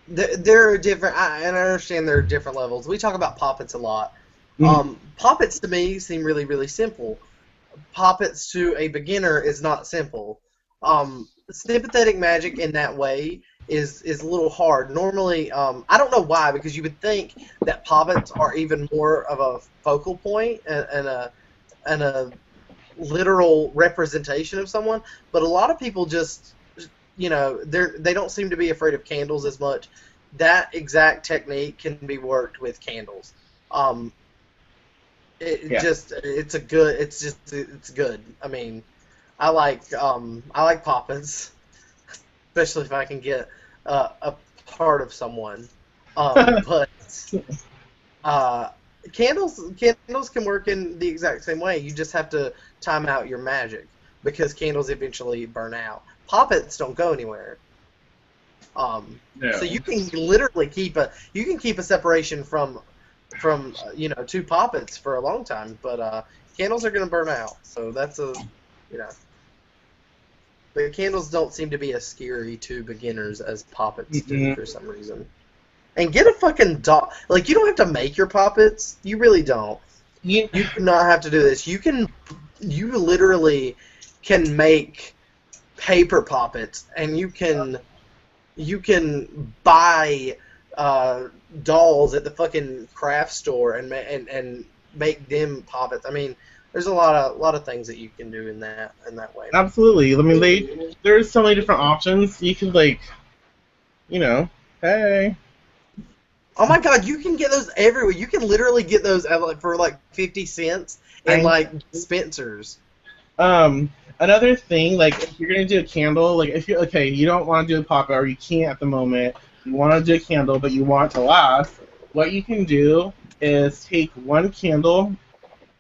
there are different, and I understand there are different levels. We talk about poppets a lot. Mm-hmm. Poppets to me seem really, really simple. Poppets to a beginner is not simple. Sympathetic magic in that way is a little hard. Normally, I don't know why, because you would think that poppets are even more of a focal point and a literal representation of someone, but a lot of people just, they don't seem to be afraid of candles as much. That exact technique can be worked with candles. It's good. I mean, I like poppets, especially if I can get a part of someone. But candles can work in the exact same way. You just have to time out your magic, because candles eventually burn out. Poppets don't go anywhere. So you can literally keep a separation from from you know, 2 poppets for a long time, but candles are gonna burn out, so that's a, you know. But candles don't seem to be as scary to beginners as poppets do for some reason. And get a fucking doll. Like, you don't have to make your poppets. You really don't. You do not have to do this. You literally can make paper poppets, and you can buy dolls at the fucking craft store and make them poppets. I mean, there's a lot of things that you can do in that way. Absolutely. I mean, there's so many different options. You can, like, you know, hey. Oh my god, you can get those everywhere. You can literally get those for like 50 cents in like dispensers. Another thing, like, if you're gonna do a candle, like, if you don't want to do a pop-up, or you can't at the moment, you want to do a candle, but you want it to last, what you can do is take one candle,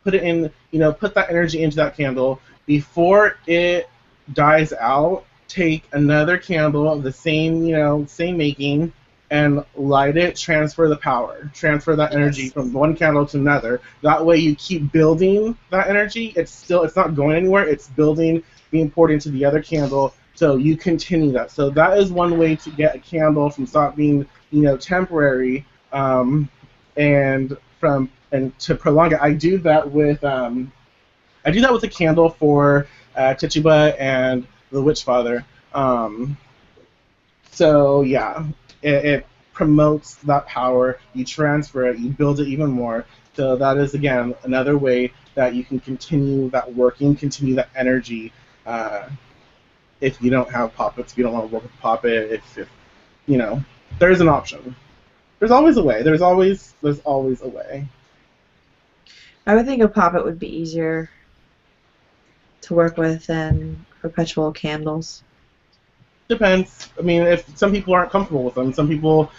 put it in, put that energy into that candle. Before it dies out, take another candle of the same, same making, and light it, transfer the power, transfer that energy from one candle to another. That way you keep building that energy. It's not going anywhere. It's building, being poured into the other candle, so you continue that. So that is one way to get a candle from stop being, temporary, and to prolong it. I do that with a candle for Tituba and the Witchfather. So yeah. It promotes that power, you transfer it, you build it even more. So that is, again, another way that you can continue that working, continue that energy. If you don't have poppets, if you don't want to work with poppet, if there is an option. There's always a way. There's always a way. I would think a poppet would be easier to work with than perpetual candles. Depends. I mean, if some people aren't comfortable with them, some people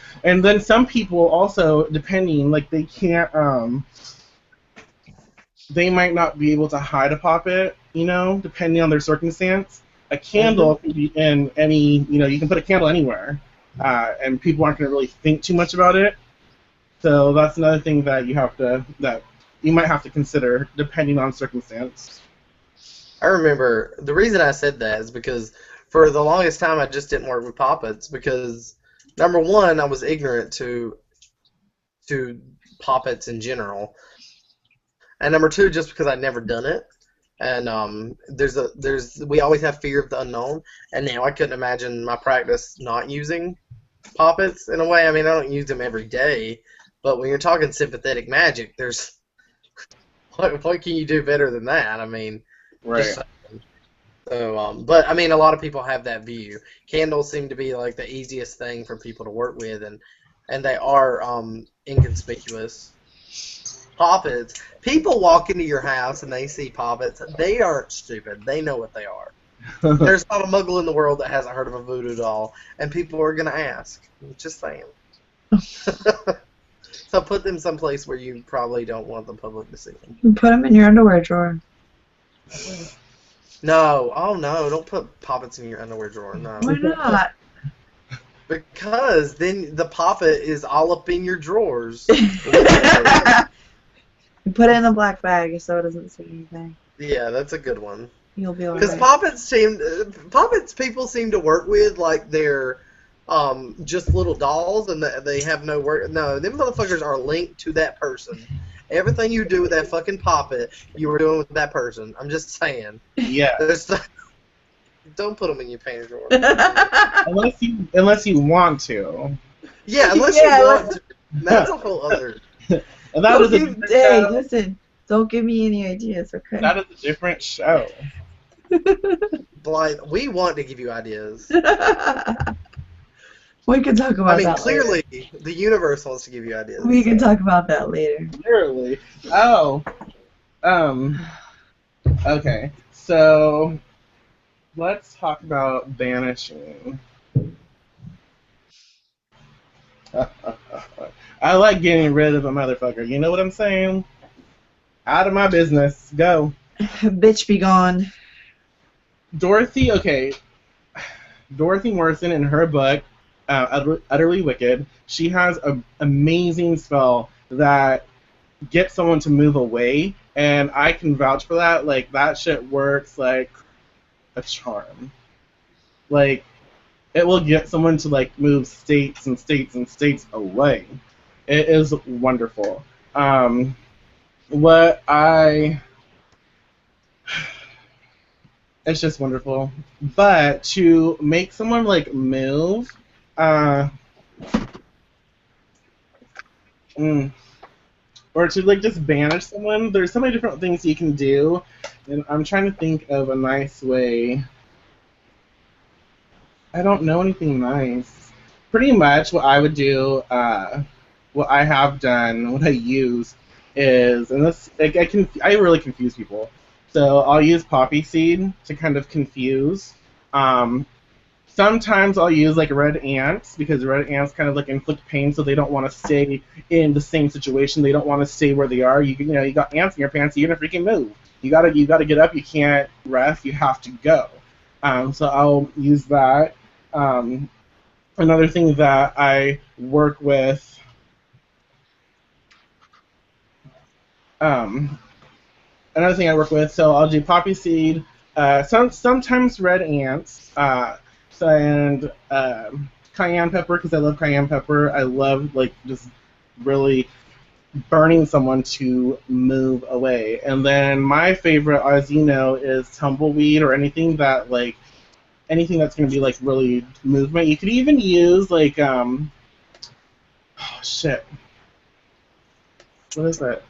also, depending, like, they can't, they might not be able to hide a poppet, depending on their circumstance. A candle can be in any, you can put a candle anywhere, and people aren't going to really think too much about it. So that's another thing that you might have to consider, depending on circumstance. I remember, the reason I said that is because for the longest time, I just didn't work with poppets because, number one, I was ignorant to poppets in general, and number two, just because I'd never done it. And we always have fear of the unknown, and now I couldn't imagine my practice not using poppets in a way. I mean, I don't use them every day, but when you're talking sympathetic magic, there's what can you do better than that? I mean, right. So, but I mean, a lot of people have that view. Candles seem to be like the easiest thing for people to work with, and they are inconspicuous. Poppets. People walk into your house and they see poppets. They aren't stupid. They know what they are. There's not a muggle in the world that hasn't heard of a voodoo doll, and people are gonna ask. Just saying. So put them someplace where you probably don't want the public to see them. Put them in your underwear drawer. No, oh no, don't put poppets in your underwear drawer, no. Why not? Because then the poppet is all up in your drawers. You put it in the black bag so it doesn't see anything. Yeah, that's a good one. You'll be alright. Because poppets people seem to work with like they're just little dolls and they have no work. No, them motherfuckers are linked to that person. Everything you do with that fucking poppet, you were doing with that person. I'm just saying. Yeah. Don't put them in your panty drawer. unless you want to. Yeah, unless you want to. That's a whole other. And that is hey, listen. Don't give me any ideas, okay? That is a different show. Blind. We want to give you ideas. We can talk about that. I mean, clearly, the universe wants to give you ideas. We can talk about that later. Literally. Oh. Okay. So, let's talk about banishing. I like getting rid of a motherfucker. You know what I'm saying? Out of my business. Go. Bitch be gone. Dorothy Morrison, in her book, Utterly Wicked, she has an amazing spell that get someone to move away, and I can vouch for that. Like, that shit works like a charm. Like, it will get someone to like move states and states and states away. It is wonderful. What I It's just wonderful. But to make someone like move, uh, mm, or to like just banish someone, there's so many different things you can do, and I'm trying to think of a nice way. I don't know anything nice. Pretty much what I would do, what I have done, what I use is, and this I really confuse people. So I'll use poppy seed to kind of confuse. Um, Sometimes I'll use like red ants because red ants kind of like inflict pain, so they don't want to stay in the same situation. They don't want to stay where they are. You got ants in your pants. You're gonna freaking move. You gotta get up. You can't rest. You have to go. So I'll use that. Um, Another thing that I work with. Um, Another thing I work with. So I'll do poppy seed. Sometimes red ants. And cayenne pepper because I love cayenne pepper. I love like just really burning someone to move away. And then my favorite, as you know, is tumbleweed or anything that's going to be like really movement. You could even use like oh shit, what is that?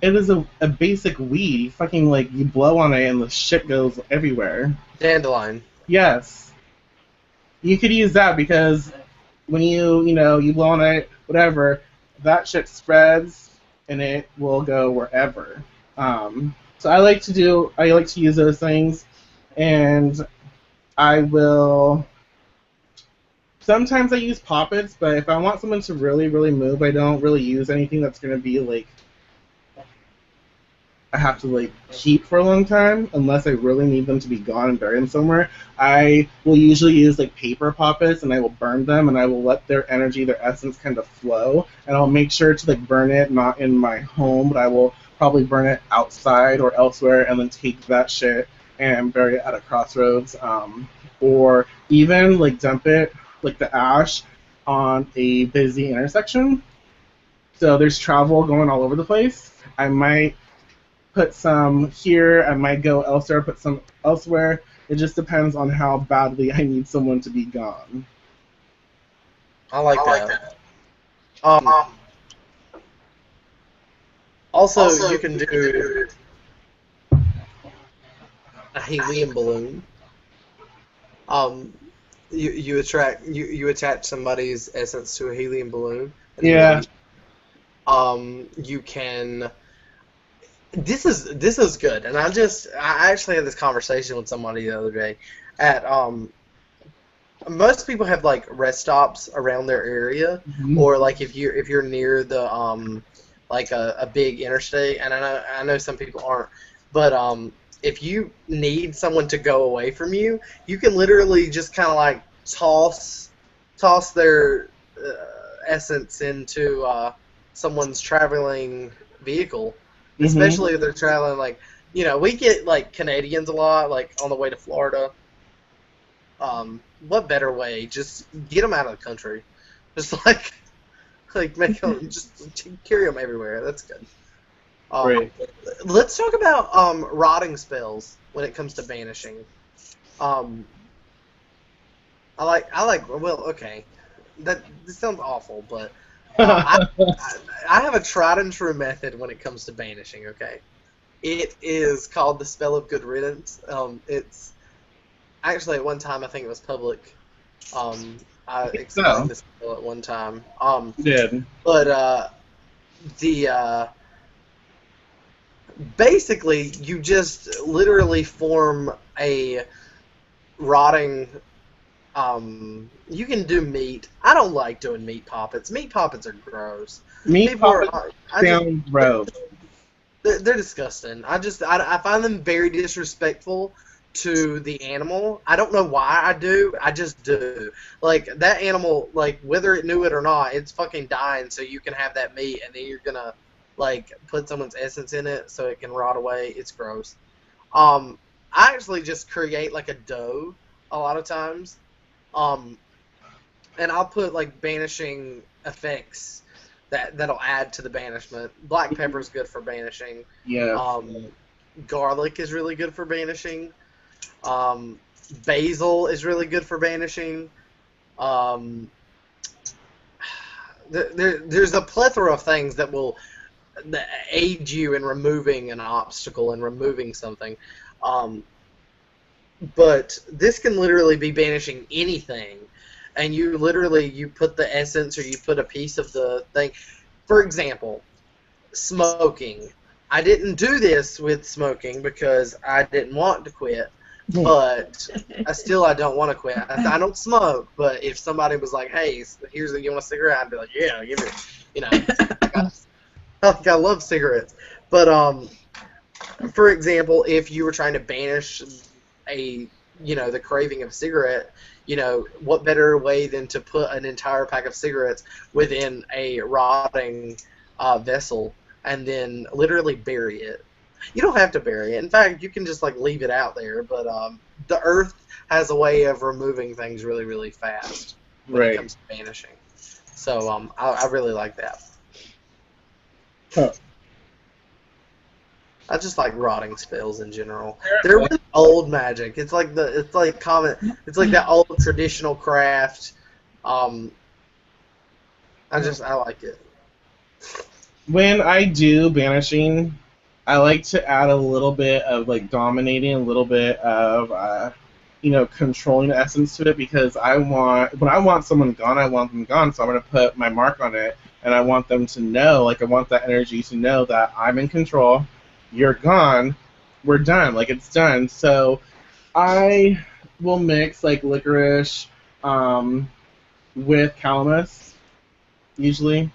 It is a basic weed. You fucking like you blow on it and the shit goes everywhere. Dandelion. Yes. You could use that because when you blow on it, whatever, that shit spreads and it will go wherever. So I like to use those things, and I will. Sometimes I use poppets, but if I want someone to really, really move, I don't really use anything that's gonna be like I have to like keep for a long time unless I really need them to be gone and buried them somewhere. I will usually use like paper poppets and I will burn them and I will let their energy, their essence kind of flow, and I'll make sure to like burn it not in my home, but I will probably burn it outside or elsewhere and then take that shit and bury it at a crossroads, or even like dump it like the ash on a busy intersection. So there's travel going all over the place. I might put some here, I might go elsewhere, put some elsewhere. It just depends on how badly I need someone to be gone. I like that. Also, you can do a helium balloon. You attach somebody's essence to a helium balloon. Yeah. You can. This is good, and I actually had this conversation with somebody the other day. At most people have like rest stops around their area, or like if you're near the like a big interstate, and I know some people aren't, but if you need someone to go away from you, you can literally just kind of like toss their essence into someone's traveling vehicle. Especially if they're traveling, like, we get, like, Canadians a lot, like, on the way to Florida. What better way? Just get them out of the country. Just, like make them, just carry them everywhere. That's good. Right. Let's talk about rotting spells when it comes to banishing. Well, okay. This sounds awful, but... I have a tried and true method when it comes to banishing, okay? It is called the Spell of Good Riddance. It's actually at one time I think it was public. I explained this spell at one time. You did. But basically you just literally form a rotting. You can do meat. I don't like doing meat poppets. Meat poppets are gross. Meat poppets sound gross. They're disgusting. I find them very disrespectful to the animal. I don't know why I do. I just do. Like, that animal, like, whether it knew it or not, it's fucking dying so you can have that meat, and then you're gonna, like, put someone's essence in it so it can rot away. It's gross. I actually just create, like, a dough a lot of times. And I'll put, like, banishing effects that'll add to the banishment. Black pepper's good for banishing. Yeah. Garlic is really good for banishing. Basil is really good for banishing. There's a plethora of things that will aid you in removing an obstacle and removing something. But this can literally be banishing anything. And you put the essence or you put a piece of the thing. For example, smoking. I didn't do this with smoking because I didn't want to quit. But I don't want to quit. I don't smoke, but if somebody was like, "Hey, you want a cigarette?" I'd be like, "Yeah, give it." You know, I love cigarettes. But for example, if you were trying to banish the craving of cigarette, what better way than to put an entire pack of cigarettes within a rotting vessel and then literally bury it. You don't have to bury it. In fact, you can just like leave it out there. But the earth has a way of removing things really, really fast when it comes to banishing. So I really like that. Huh. I just like rotting spells in general. They're really old magic. It's like that old traditional craft. I like it. When I do banishing, I like to add a little bit of like dominating, a little bit of controlling the essence to it, because when I want someone gone, I want them gone. So I'm gonna put my mark on it, and I want them to know, like I want that energy to know that I'm in control. You're gone. We're done. Like it's done. So I will mix like licorice with calamus usually.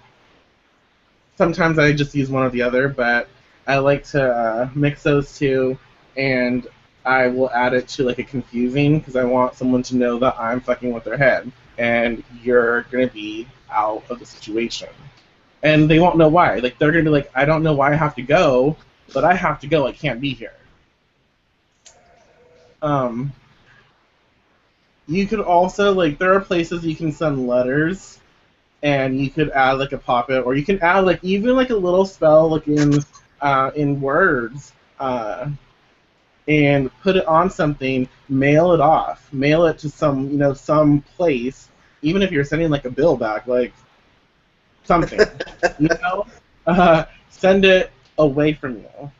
Sometimes I just use one or the other, but I like to mix those two, and I will add it to like a confusing, because I want someone to know that I'm fucking with their head, and you're gonna be out of the situation, and they won't know why. Like they're gonna be like, I don't know why I have to go, but I have to go. I can't be here. You could also there are places you can send letters. And you could add like a poppet, or you can add like even like a little spell like in words, and put it on something, mail it off, mail it to some place, even if you're sending like a bill back, like something, send it away from you.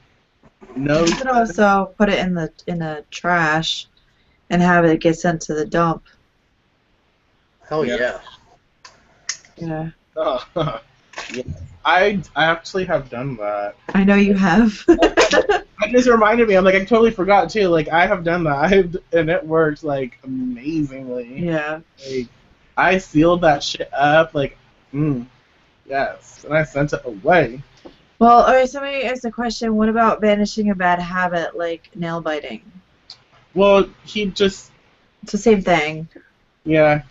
No, You could also put it in the trash and have it get sent to the dump. Hell yeah. Yeah. Yeah. I actually have done that. I know you have. That just reminded me. I'm like, I totally forgot too. Like, I have done that. And it works like amazingly. Yeah. Like, I sealed that shit up. Like, yes, and I sent it away. Well, alright. Somebody asked a question. What about banishing a bad habit like nail biting? Well, It's the same thing. Yeah,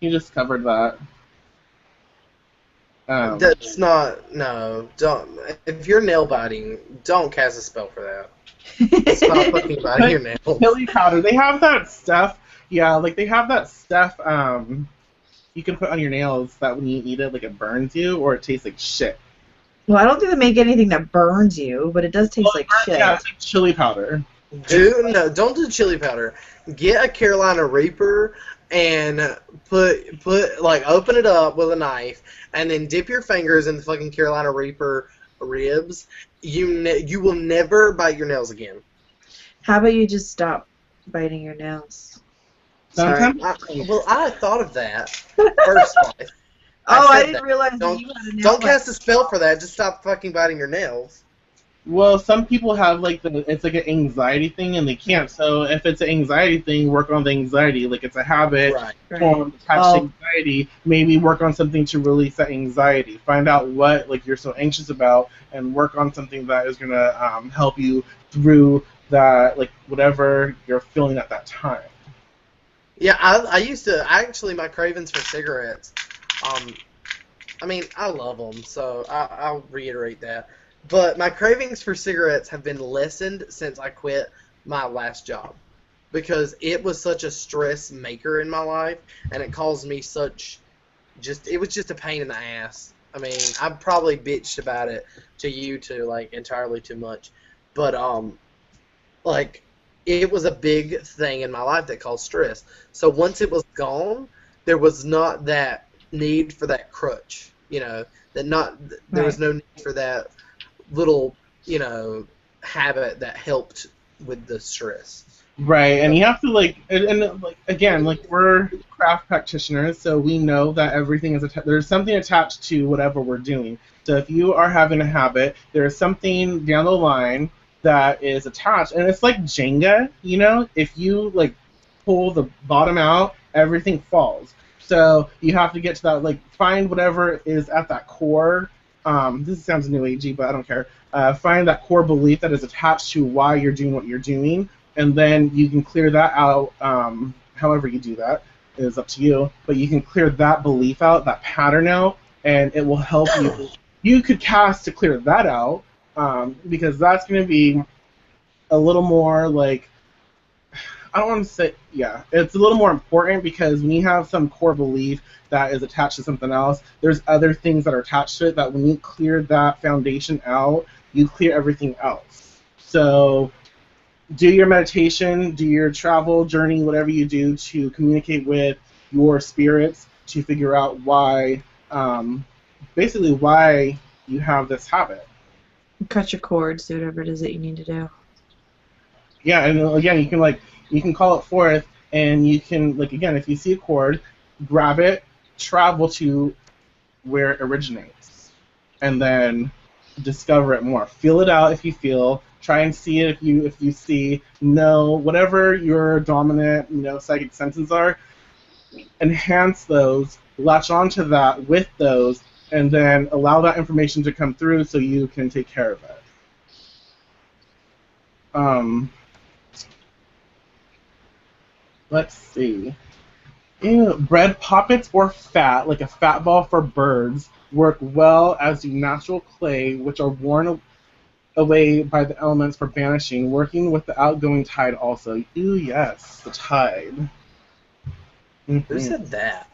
he just covered that. That's not, no, don't, if you're nail biting, don't cast a spell for that. Stop fucking biting your nails. Chili powder, they have that stuff, yeah, like they have that stuff, you can put on your nails that when you eat it, like it burns you, or it tastes like shit. Well, I don't think they make anything that burns you, but it does taste like shit. Yeah, it's like chili powder. Don't do chili powder. Get a Carolina Reaper and open it up with a knife, and then dip your fingers in the fucking Carolina Reaper ribs. You will never bite your nails again. How about you just stop biting your nails? Sometimes. I thought of that first. I didn't realize that you had a nail Don't bite. cast a spell for that. Just stop fucking biting your nails. Well, some people have it's like an anxiety thing, and they can't. So if it's an anxiety thing, work on the anxiety. Like it's a habit form attached to anxiety. Maybe work on something to release that anxiety. Find out what you're so anxious about, and work on something that is gonna help you through that, like, whatever you're feeling at that time. Yeah, I used to actually my cravings for cigarettes. I mean, I love them, so I'll reiterate that. But my cravings for cigarettes have been lessened since I quit my last job because it was such a stress maker in my life, and it caused me such it was just a pain in the ass. I mean, I probably bitched about it to you too, like entirely too much, but like it was a big thing in my life that caused stress. So once it was gone, there was not that need for that crutch, that not there was Right. no need for that little, habit that helped with the stress. Right, and So, you have to and like again, like we're craft practitioners, so we know that everything is there's something attached to whatever we're doing. So if you are having a habit, there's something down the line that is attached, and it's like Jenga, If you like pull the bottom out, everything falls. So you have to get to that, like find whatever is at that core. This sounds new agey, but I don't care. Find that core belief that is attached to why you're doing what you're doing, and then you can clear that out. However you do that is up to you, but you can clear that belief out, that pattern out, and it will help you. You could cast to clear that out, because that's going to be a little more like, I don't want to say, yeah, it's a little more important because when you have some core belief that is attached to something else, there's other things that are attached to it that when you clear that foundation out, you clear everything else. So do your meditation, do your travel journey, whatever you do to communicate with your spirits to figure out why, basically why you have this habit. Cut your cords, do whatever it is that you need to do. Yeah, and again, you can call it forth, and you can, like, again, if you see a cord, grab it, travel to where it originates, and then discover it more. Feel it out if you feel. Try and see it if you see. Know whatever your dominant psychic senses are. Enhance those. Latch onto that with those, and then allow that information to come through so you can take care of it. Let's see. Ew, bread poppets or fat, like a fat ball for birds, work well as do natural clay, which are worn away by the elements for banishing, working with the outgoing tide also. Ooh, yes, the tide. who Mm-hmm. said that?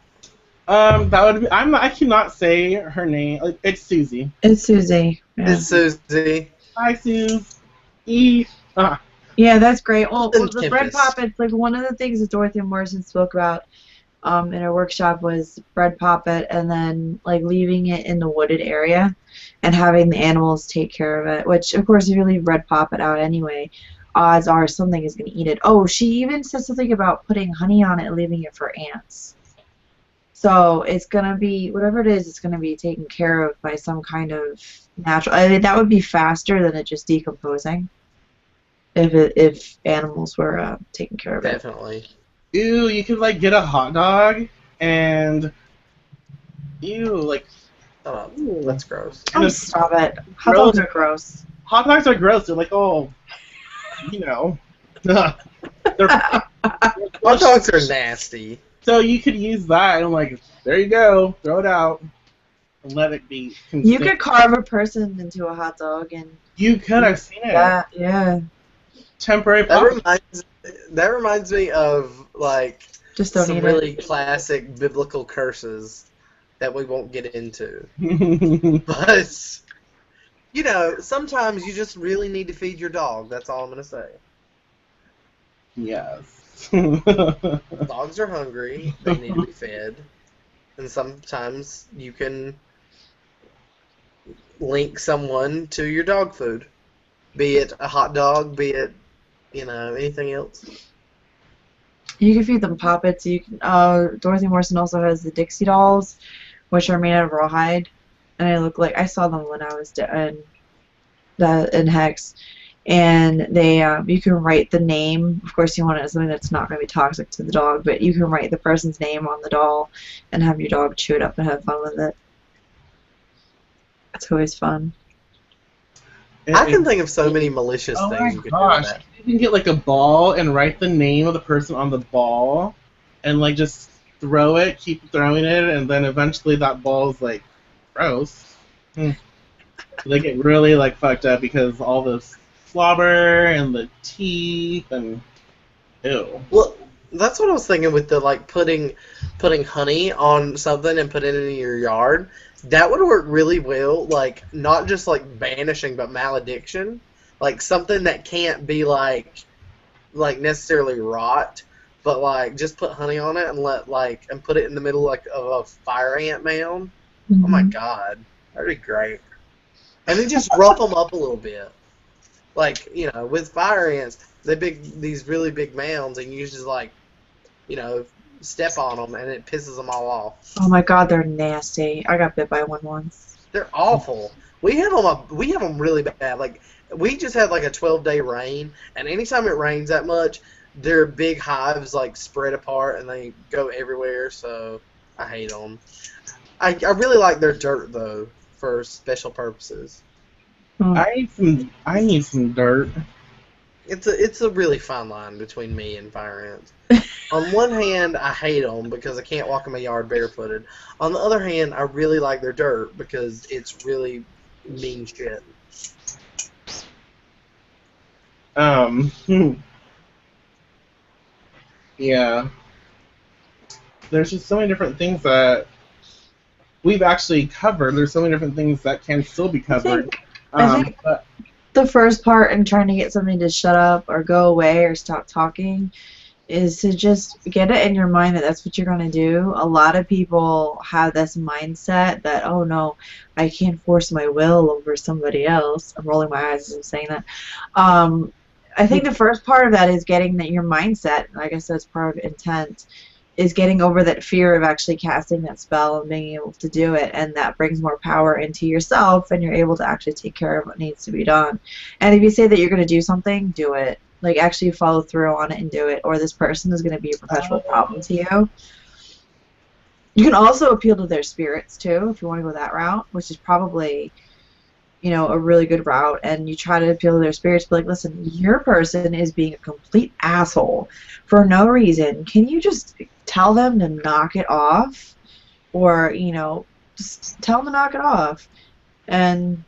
That would be. I cannot say her name. Like, it's Susie. It's Susie. Yeah. It's Susie. Hi, Suze. E. Ah. Yeah, that's great. Well, And the bread Tempest. poppets, like one of the things that Dorothy Morrison spoke about in her workshop was bread poppet and then like leaving it in the wooded area and having the animals take care of it, which of course if you leave bread poppet out anyway, odds are something is going to eat it. Oh, she even said something about putting honey on it and leaving it for ants. So it's going to be, whatever it is, it's going to be taken care of by some kind of natural, I mean, that would be faster than it just decomposing. If animals were taking care of it. Definitely. Ew, you could like get a hot dog and like. Oh, that's gross. Oh, stop it. Hot dogs are gross. Hot dogs are gross. They're like, oh, they're Hot dogs are nasty. So you could use that and like, there you go, throw it out and let it be consumed. You could carve a person into a hot dog and You could. I've seen it. that, yeah. Temporary That pop. reminds me of like Just don't some eat really it. classic biblical curses that we won't get into. But sometimes you just really need to feed your dog. That's all I'm gonna say. Yes. Dogs are hungry. They need to be fed, and sometimes you can link someone to your dog food, be it a hot dog, be it anything else. You can feed them poppets. You can. Dorothy Morrison also has the Dixie dolls, which are made out of rawhide, and they look like I saw them when I was in Hex, and they you can write the name. Of course, you want it something that's not going to be toxic to the dog, but you can write the person's name on the doll and have your dog chew it up and have fun with it. It's always fun. I can think of so many malicious Oh things my you could do with gosh! that. You can get like a ball and write the name of the person on the ball, and like just throw it, keep throwing it, and then eventually that ball's like gross. They get really like fucked up because all the slobber and the teeth and ew. Well, that's what I was thinking with the like putting honey on something and putting it in your yard. That would work really well, like not just like banishing, but malediction. Like something that can't be like necessarily rot, but like just put honey on it and and put it in the middle like of a fire ant mound. Oh my god, that'd be great. And then just rough them up a little bit. Like, with fire ants, these really big mounds, and you just you know, step on them, and it pisses them all off. Oh my god, they're nasty. I got bit by one once. They're awful. We have them really bad. Like, we just had like a 12-day rain, and anytime it rains that much, their big hives like spread apart and they go everywhere. So I hate them. I really like their dirt though for special purposes. I need some dirt. It's a really fine line between me and fire ants. On one hand, I hate them because I can't walk in my yard barefooted. On the other hand, I really like their dirt because it's really mean shit. Yeah. There's just so many different things that we've actually covered. There's so many different things that can still be covered. I think But the first part in trying to get somebody to shut up or go away or stop talking is to just get it in your mind that that's what you're going to do. A lot of people have this mindset that, oh no, I can't force my will over somebody else. I'm rolling my eyes as I'm saying that. I think the first part of that is getting that your mindset, and I guess that's part of intent, is getting over that fear of actually casting that spell and being able to do it, and that brings more power into yourself, and you're able to actually take care of what needs to be done. And if you say that you're going to do something, do it. Like, actually follow through on it and do it, or this person is going to be a perpetual problem to you. You can also appeal to their spirits, too, if you want to go that route, which is probably, a really good route, and you try to appeal to their spirits, be like, listen, your person is being a complete asshole for no reason. Can you just tell them to knock it off? Or, just tell them to knock it off and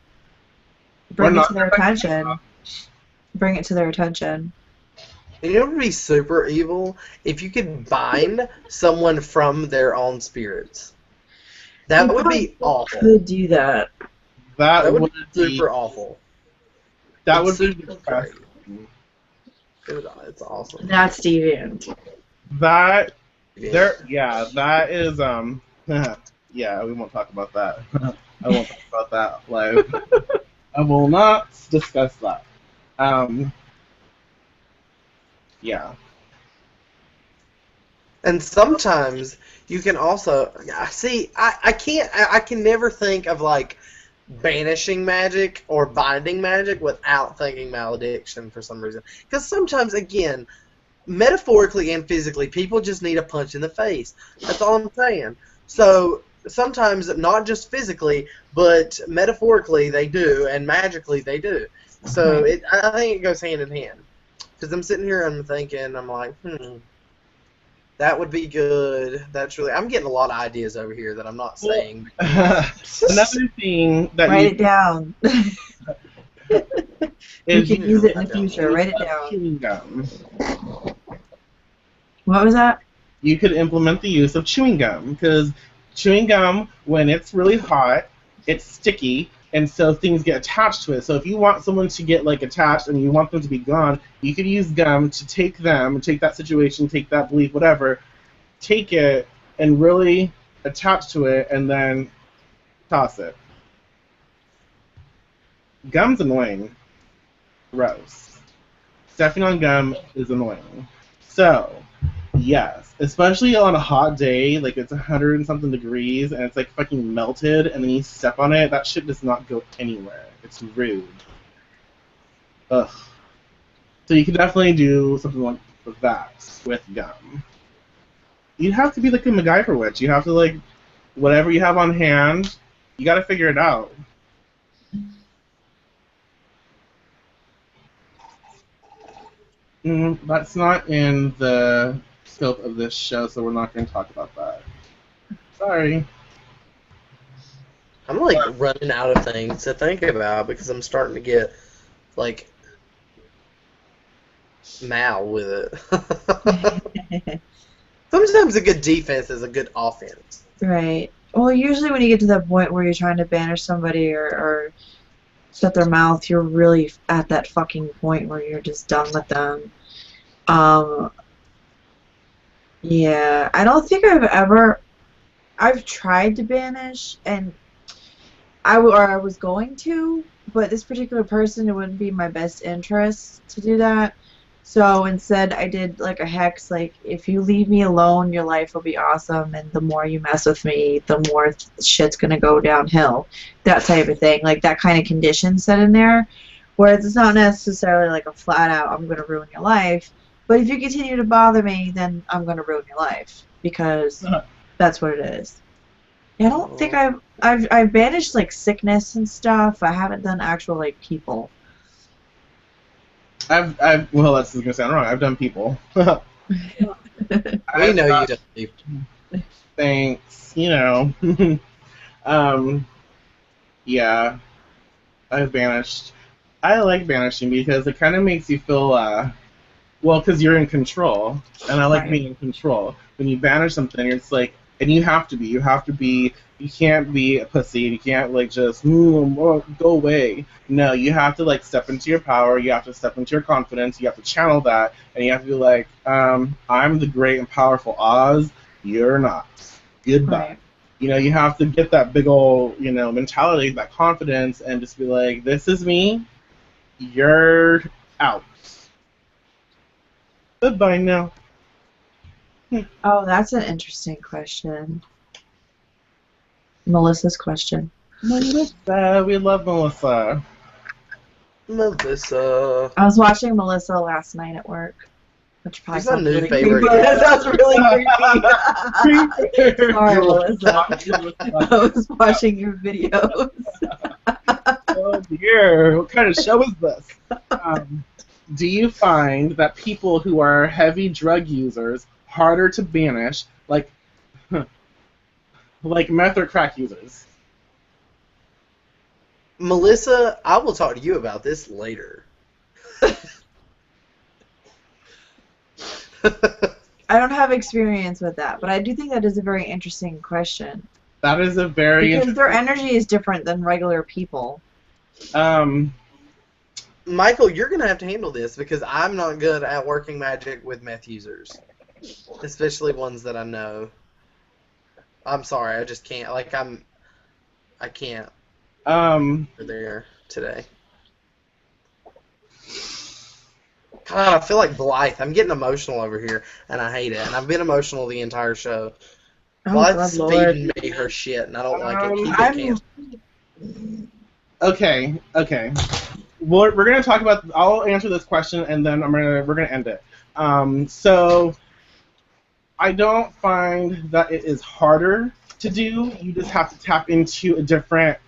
bring it to their attention. Bring it to their attention. And it would be super evil if you could bind someone from their own spirits. That would be awful. Could do that. That would be super awful. That would be great. It's awesome. That's deviant. That is yeah, we won't talk about that. I won't talk about that live. I will not discuss that. Yeah. And sometimes you can also see. I can never think of like banishing magic or binding magic without thinking malediction for some reason. Because sometimes, again, metaphorically and physically, people just need a punch in the face. That's all I'm saying. So sometimes, not just physically, but metaphorically they do, and magically they do. So I think it goes hand in hand. Because I'm sitting here and I'm thinking, I'm like, that would be good. That's really. I'm getting a lot of ideas over here that I'm not saying. Another thing that write it down. You can use it in the future. Write it down. Chewing gum. What was that? You could implement the use of chewing gum because chewing gum, when it's really hot, it's sticky, and so things get attached to it. So if you want someone to get like attached and you want them to be gone, you could use gum to take them, take that situation, take that belief, whatever, take it and really attach to it and then toss it. Gum's annoying. Gross. Stepping on gum is annoying. So, yes, especially on a hot day, like it's 100 and something degrees, and it's like fucking melted, and then you step on it, that shit does not go anywhere. It's rude. Ugh. So you could definitely do something like that with gum. You'd have to be like a MacGyver witch. You have to like, whatever you have on hand, you gotta figure it out. That's not in the scope of this show, so we're not going to talk about that. Sorry. I'm like running out of things to think about because I'm starting to get like mal with it. Sometimes a good defense is a good offense. Right. Well, usually when you get to that point where you're trying to banish somebody or shut their mouth, you're really at that fucking point where you're just done with them. Yeah, I don't think I've tried to banish, and I was going to, but this particular person, it wouldn't be in my best interest to do that. So instead, I did like a hex, like, if you leave me alone, your life will be awesome, and the more you mess with me, the more shit's gonna go downhill. That type of thing, like that kind of condition set in there, whereas it's not necessarily like a flat out, I'm gonna ruin your life, but if you continue to bother me, then I'm gonna ruin your life, because that's what it is. I don't think I've banished like sickness and stuff. I haven't done actual like people. Well, that's gonna sound wrong. I've done people. We know you don't people. Thanks. Yeah, I've banished. I like banishing because it kind of makes you feel, well, because you're in control, and I like being in control. When you banish something, it's like, and you have to be, you can't be a pussy, you can't, like, just, go away. No, you have to, like, step into your power, you have to step into your confidence, you have to channel that, and you have to be like, I'm the great and powerful Oz, you're not. Goodbye. Right. You have to get that big old, mentality, that confidence, and just be like, this is me, you're out. Goodbye now. Oh, that's an interesting question. Melissa's question. Melissa, we love Melissa. Melissa. I was watching Melissa last night at work, which probably She's my sounds new really favorite. creepy. That sounds really creepy. Sorry, Melissa. I was watching your videos. Oh dear, what kind of show is this? Do you find that people who are heavy drug users harder to banish, like meth or crack users? Melissa, I will talk to you about this later. I don't have experience with that, but I do think that is a very interesting question. That is a very because their energy is different than regular people. Michael, you're going to have to handle this because I'm not good at working magic with meth users. Especially ones that I know. I'm sorry, I just can't. Like, I can't. There today. God, I feel like Blythe. I'm getting emotional over here, and I hate it. And I've been emotional the entire show. Oh, Blythe's God, feeding me her shit, and I don't like it. Keep it canceled. Okay. We're gonna talk about. I'll answer this question, and then we're gonna end it. So I don't find that it is harder to do. You just have to tap into a different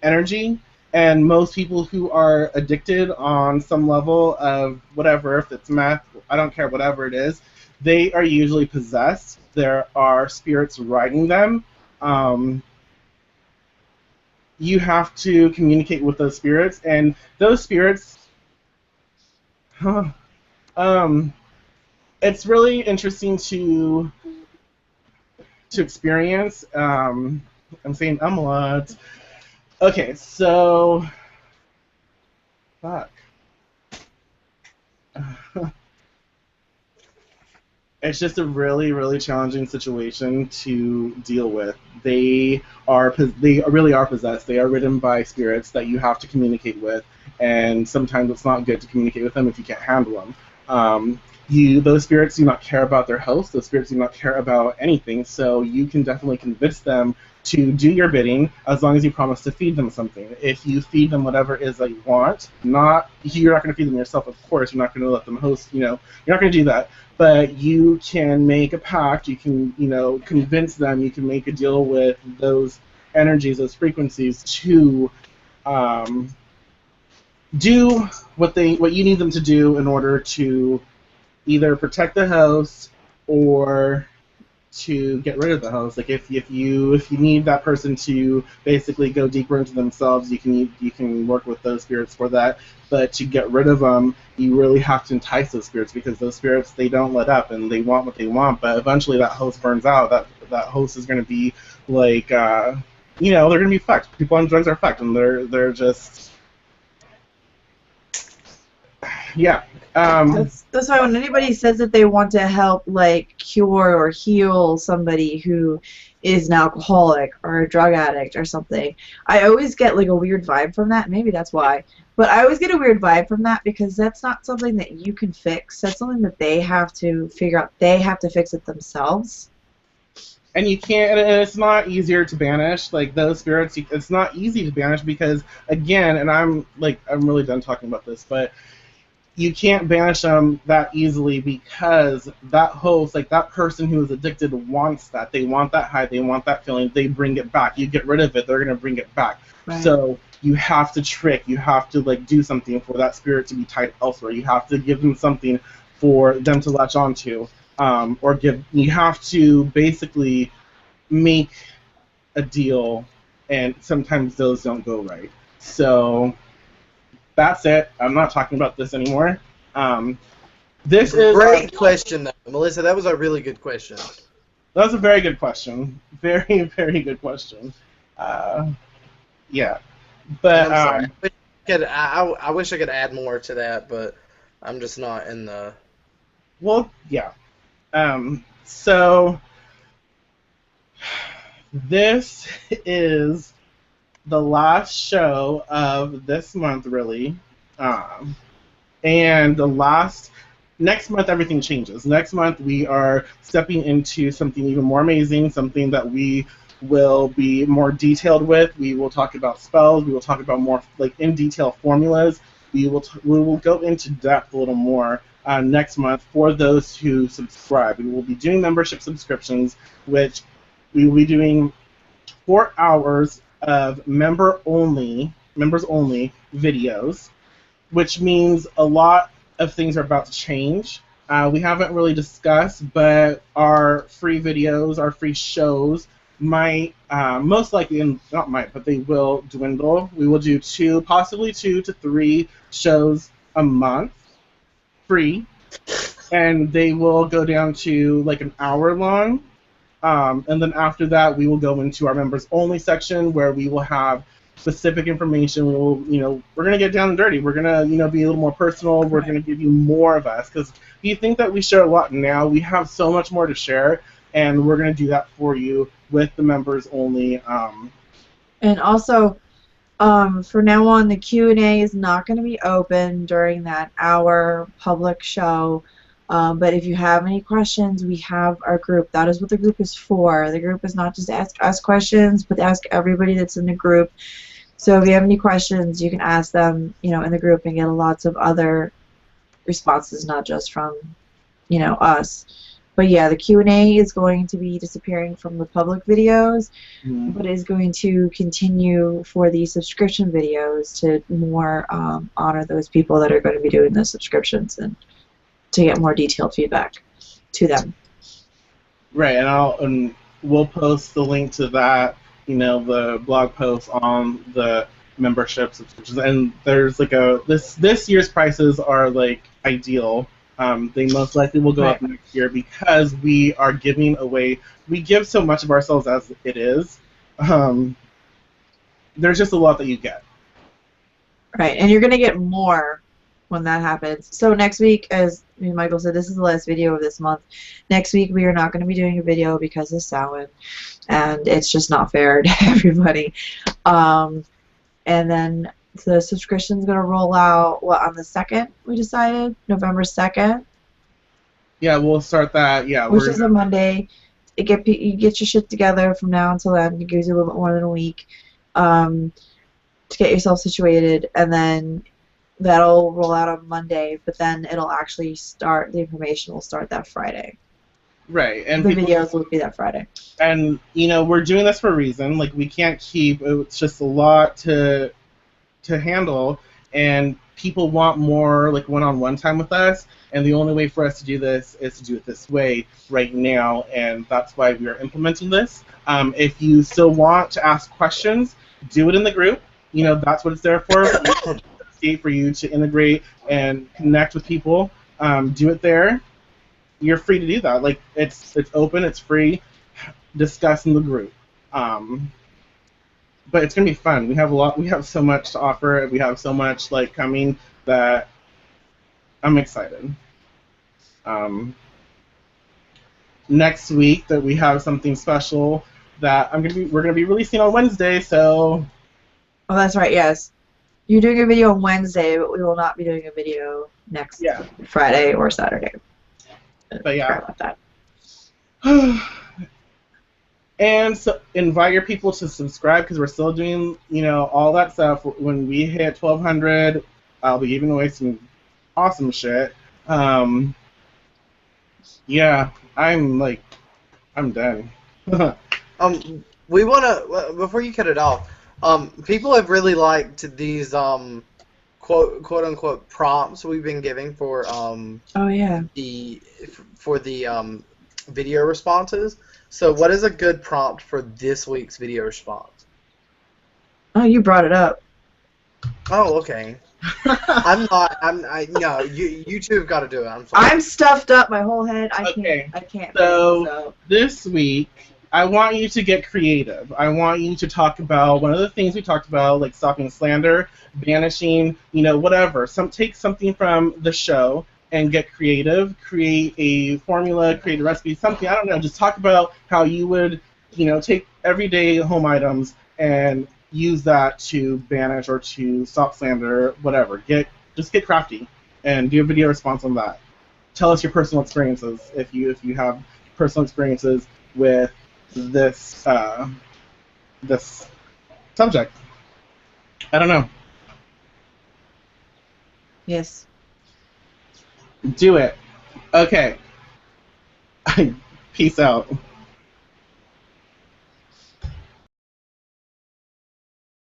energy. And most people who are addicted on some level of whatever, if it's meth, I don't care, whatever it is, they are usually possessed. There are spirits riding them. You have to communicate with those spirits, and those spirits, it's really interesting to experience. I'm saying a lot. Okay, so fuck. It's just a really, really challenging situation to deal with. They really are possessed. They are ridden by spirits that you have to communicate with, and sometimes it's not good to communicate with them if you can't handle them. Those spirits do not care about their host. Those spirits do not care about anything. So you can definitely convince them to do your bidding as long as you promise to feed them something. If you feed them whatever it is that you want, you're not going to feed them yourself, of course. You're not going to let them host. You're not going to do that. But you can make a pact. You can, convince them. You can make a deal with those energies, those frequencies to do what you need them to do in order to either protect the host or to get rid of the host. Like if you need that person to basically go deeper into themselves, you can work with those spirits for that. But to get rid of them, you really have to entice those spirits, because those spirits, they don't let up and they want what they want. But eventually that host burns out. That host is going to be like they're going to be fucked. People on drugs are fucked, and they're just yeah. That's why when anybody says that they want to help, like, cure or heal somebody who is an alcoholic or a drug addict or something, I always get, like, a weird vibe from that. Maybe that's why. But I always get a weird vibe from that because that's not something that you can fix. That's something that they have to figure out. They have to fix it themselves. And you can't. And it's not easier to banish. Like those spirits, it's not easy to banish because, again, and I'm really done talking about this, but you can't banish them that easily because that host, like that person who is addicted, wants that. They want that high. They want that feeling. They bring it back. You get rid of it, they're gonna bring it back. Right. So you have to trick. You have to do something for that spirit to be tied elsewhere. You have to give them something for them to latch onto, You have to basically make a deal, and sometimes those don't go right. So that's it. I'm not talking about this anymore. This is great question, though, Melissa. That was a really good question. That was a very good question. Very, very good question. Yeah, but I'm sorry. I wish I could add more to that, but I'm just not in the. Well, yeah. So this is the last show of this month, really. And next month, everything changes. Next month, we are stepping into something even more amazing, something that we will be more detailed with. We will talk about spells. We will talk about more in detail formulas. We will go into depth a little more next month for those who subscribe. We will be doing membership subscriptions, which we will be doing 4 hours of members only videos, which means a lot of things are about to change. We haven't really discussed, but our free videos, our free shows might, most likely, and not might, but they will dwindle. We will do possibly 2 to 3 shows a month, free, and they will go down to an hour long. And then after that, we will go into our members only section where we will have specific information. We will, we're gonna get down and dirty. We're gonna, be a little more personal. We're gonna give you more of us, because you think that we share a lot now. We have so much more to share, and we're gonna do that for you with the members only. And also, for now on, the Q&A is not going to be open during that hour public show. But if you have any questions, we have our group. That is what the group is for. The group is not just to ask us questions, but to ask everybody that's in the group. So if you have any questions, you can ask them, in the group and get lots of other responses, not just from, us. But yeah, the Q&A is going to be disappearing from the public videos, but is going to continue for the subscription videos to more honor those people that are going to be doing the subscriptions and to get more detailed feedback to them. Right, and we'll post the link to that, the blog post on the membership subscriptions. And there's this year's prices are ideal. They most likely will go up next year because we are giving away. We give so much of ourselves as it is. There's just a lot that you get. Right, and you're gonna get more when that happens. So next week, as Michael said, this is the last video of this month. Next week we are not going to be doing a video because of Samhain, and it's just not fair to everybody. And then the subscription is going to roll out, on the 2nd, we decided? November 2nd? Yeah, we'll start that, which is a Monday. You get your shit together from now until then. It gives you a little bit more than a week to get yourself situated, and then that'll roll out on Monday, but then it'll actually start, the information will start that Friday. Right, and the videos will be that Friday. And, we're doing this for a reason. We can't keep, it's just a lot to handle, and people want more like one-on-one time with us, and the only way for us to do this is to do it this way right now, and that's why we are implementing this. If you still want to ask questions, do it in the group. That's what it's there for you to integrate and connect with people. Do it there. You're free to do that. Like it's open, it's free. Discuss in the group. But it's gonna be fun. We have so much to offer. We have so much coming that I'm excited. Next week that we have something special that we're gonna be releasing on Wednesday. So. Oh, that's right. Yes, you're doing a video on Wednesday, but we will not be doing a video next Friday or Saturday. But yeah. Sorry about that. And so invite your people to subscribe because we're still doing, all that stuff. When we hit 1,200, I'll be giving away some awesome shit. Yeah, I'm done. We wanna before you cut it off. People have really liked these quote unquote prompts we've been giving for Oh yeah. the video responses. So what is a good prompt for this week's video response? Oh, you brought it up. Oh, okay. No, you two have got to do it. I'm sorry. I'm stuffed up my whole head. I can't. So this week, I want you to get creative. I want you to talk about one of the things we talked about, like stopping slander, banishing, whatever. Take something from the show and get creative. Create a formula, create a recipe, something. I don't know. Just talk about how you would, take everyday home items and use that to banish or to stop slander, whatever. Just get crafty and do a video response on that. Tell us your personal experiences if you have personal experiences with this this subject. I don't know. Yes. Do it. Okay. Peace out.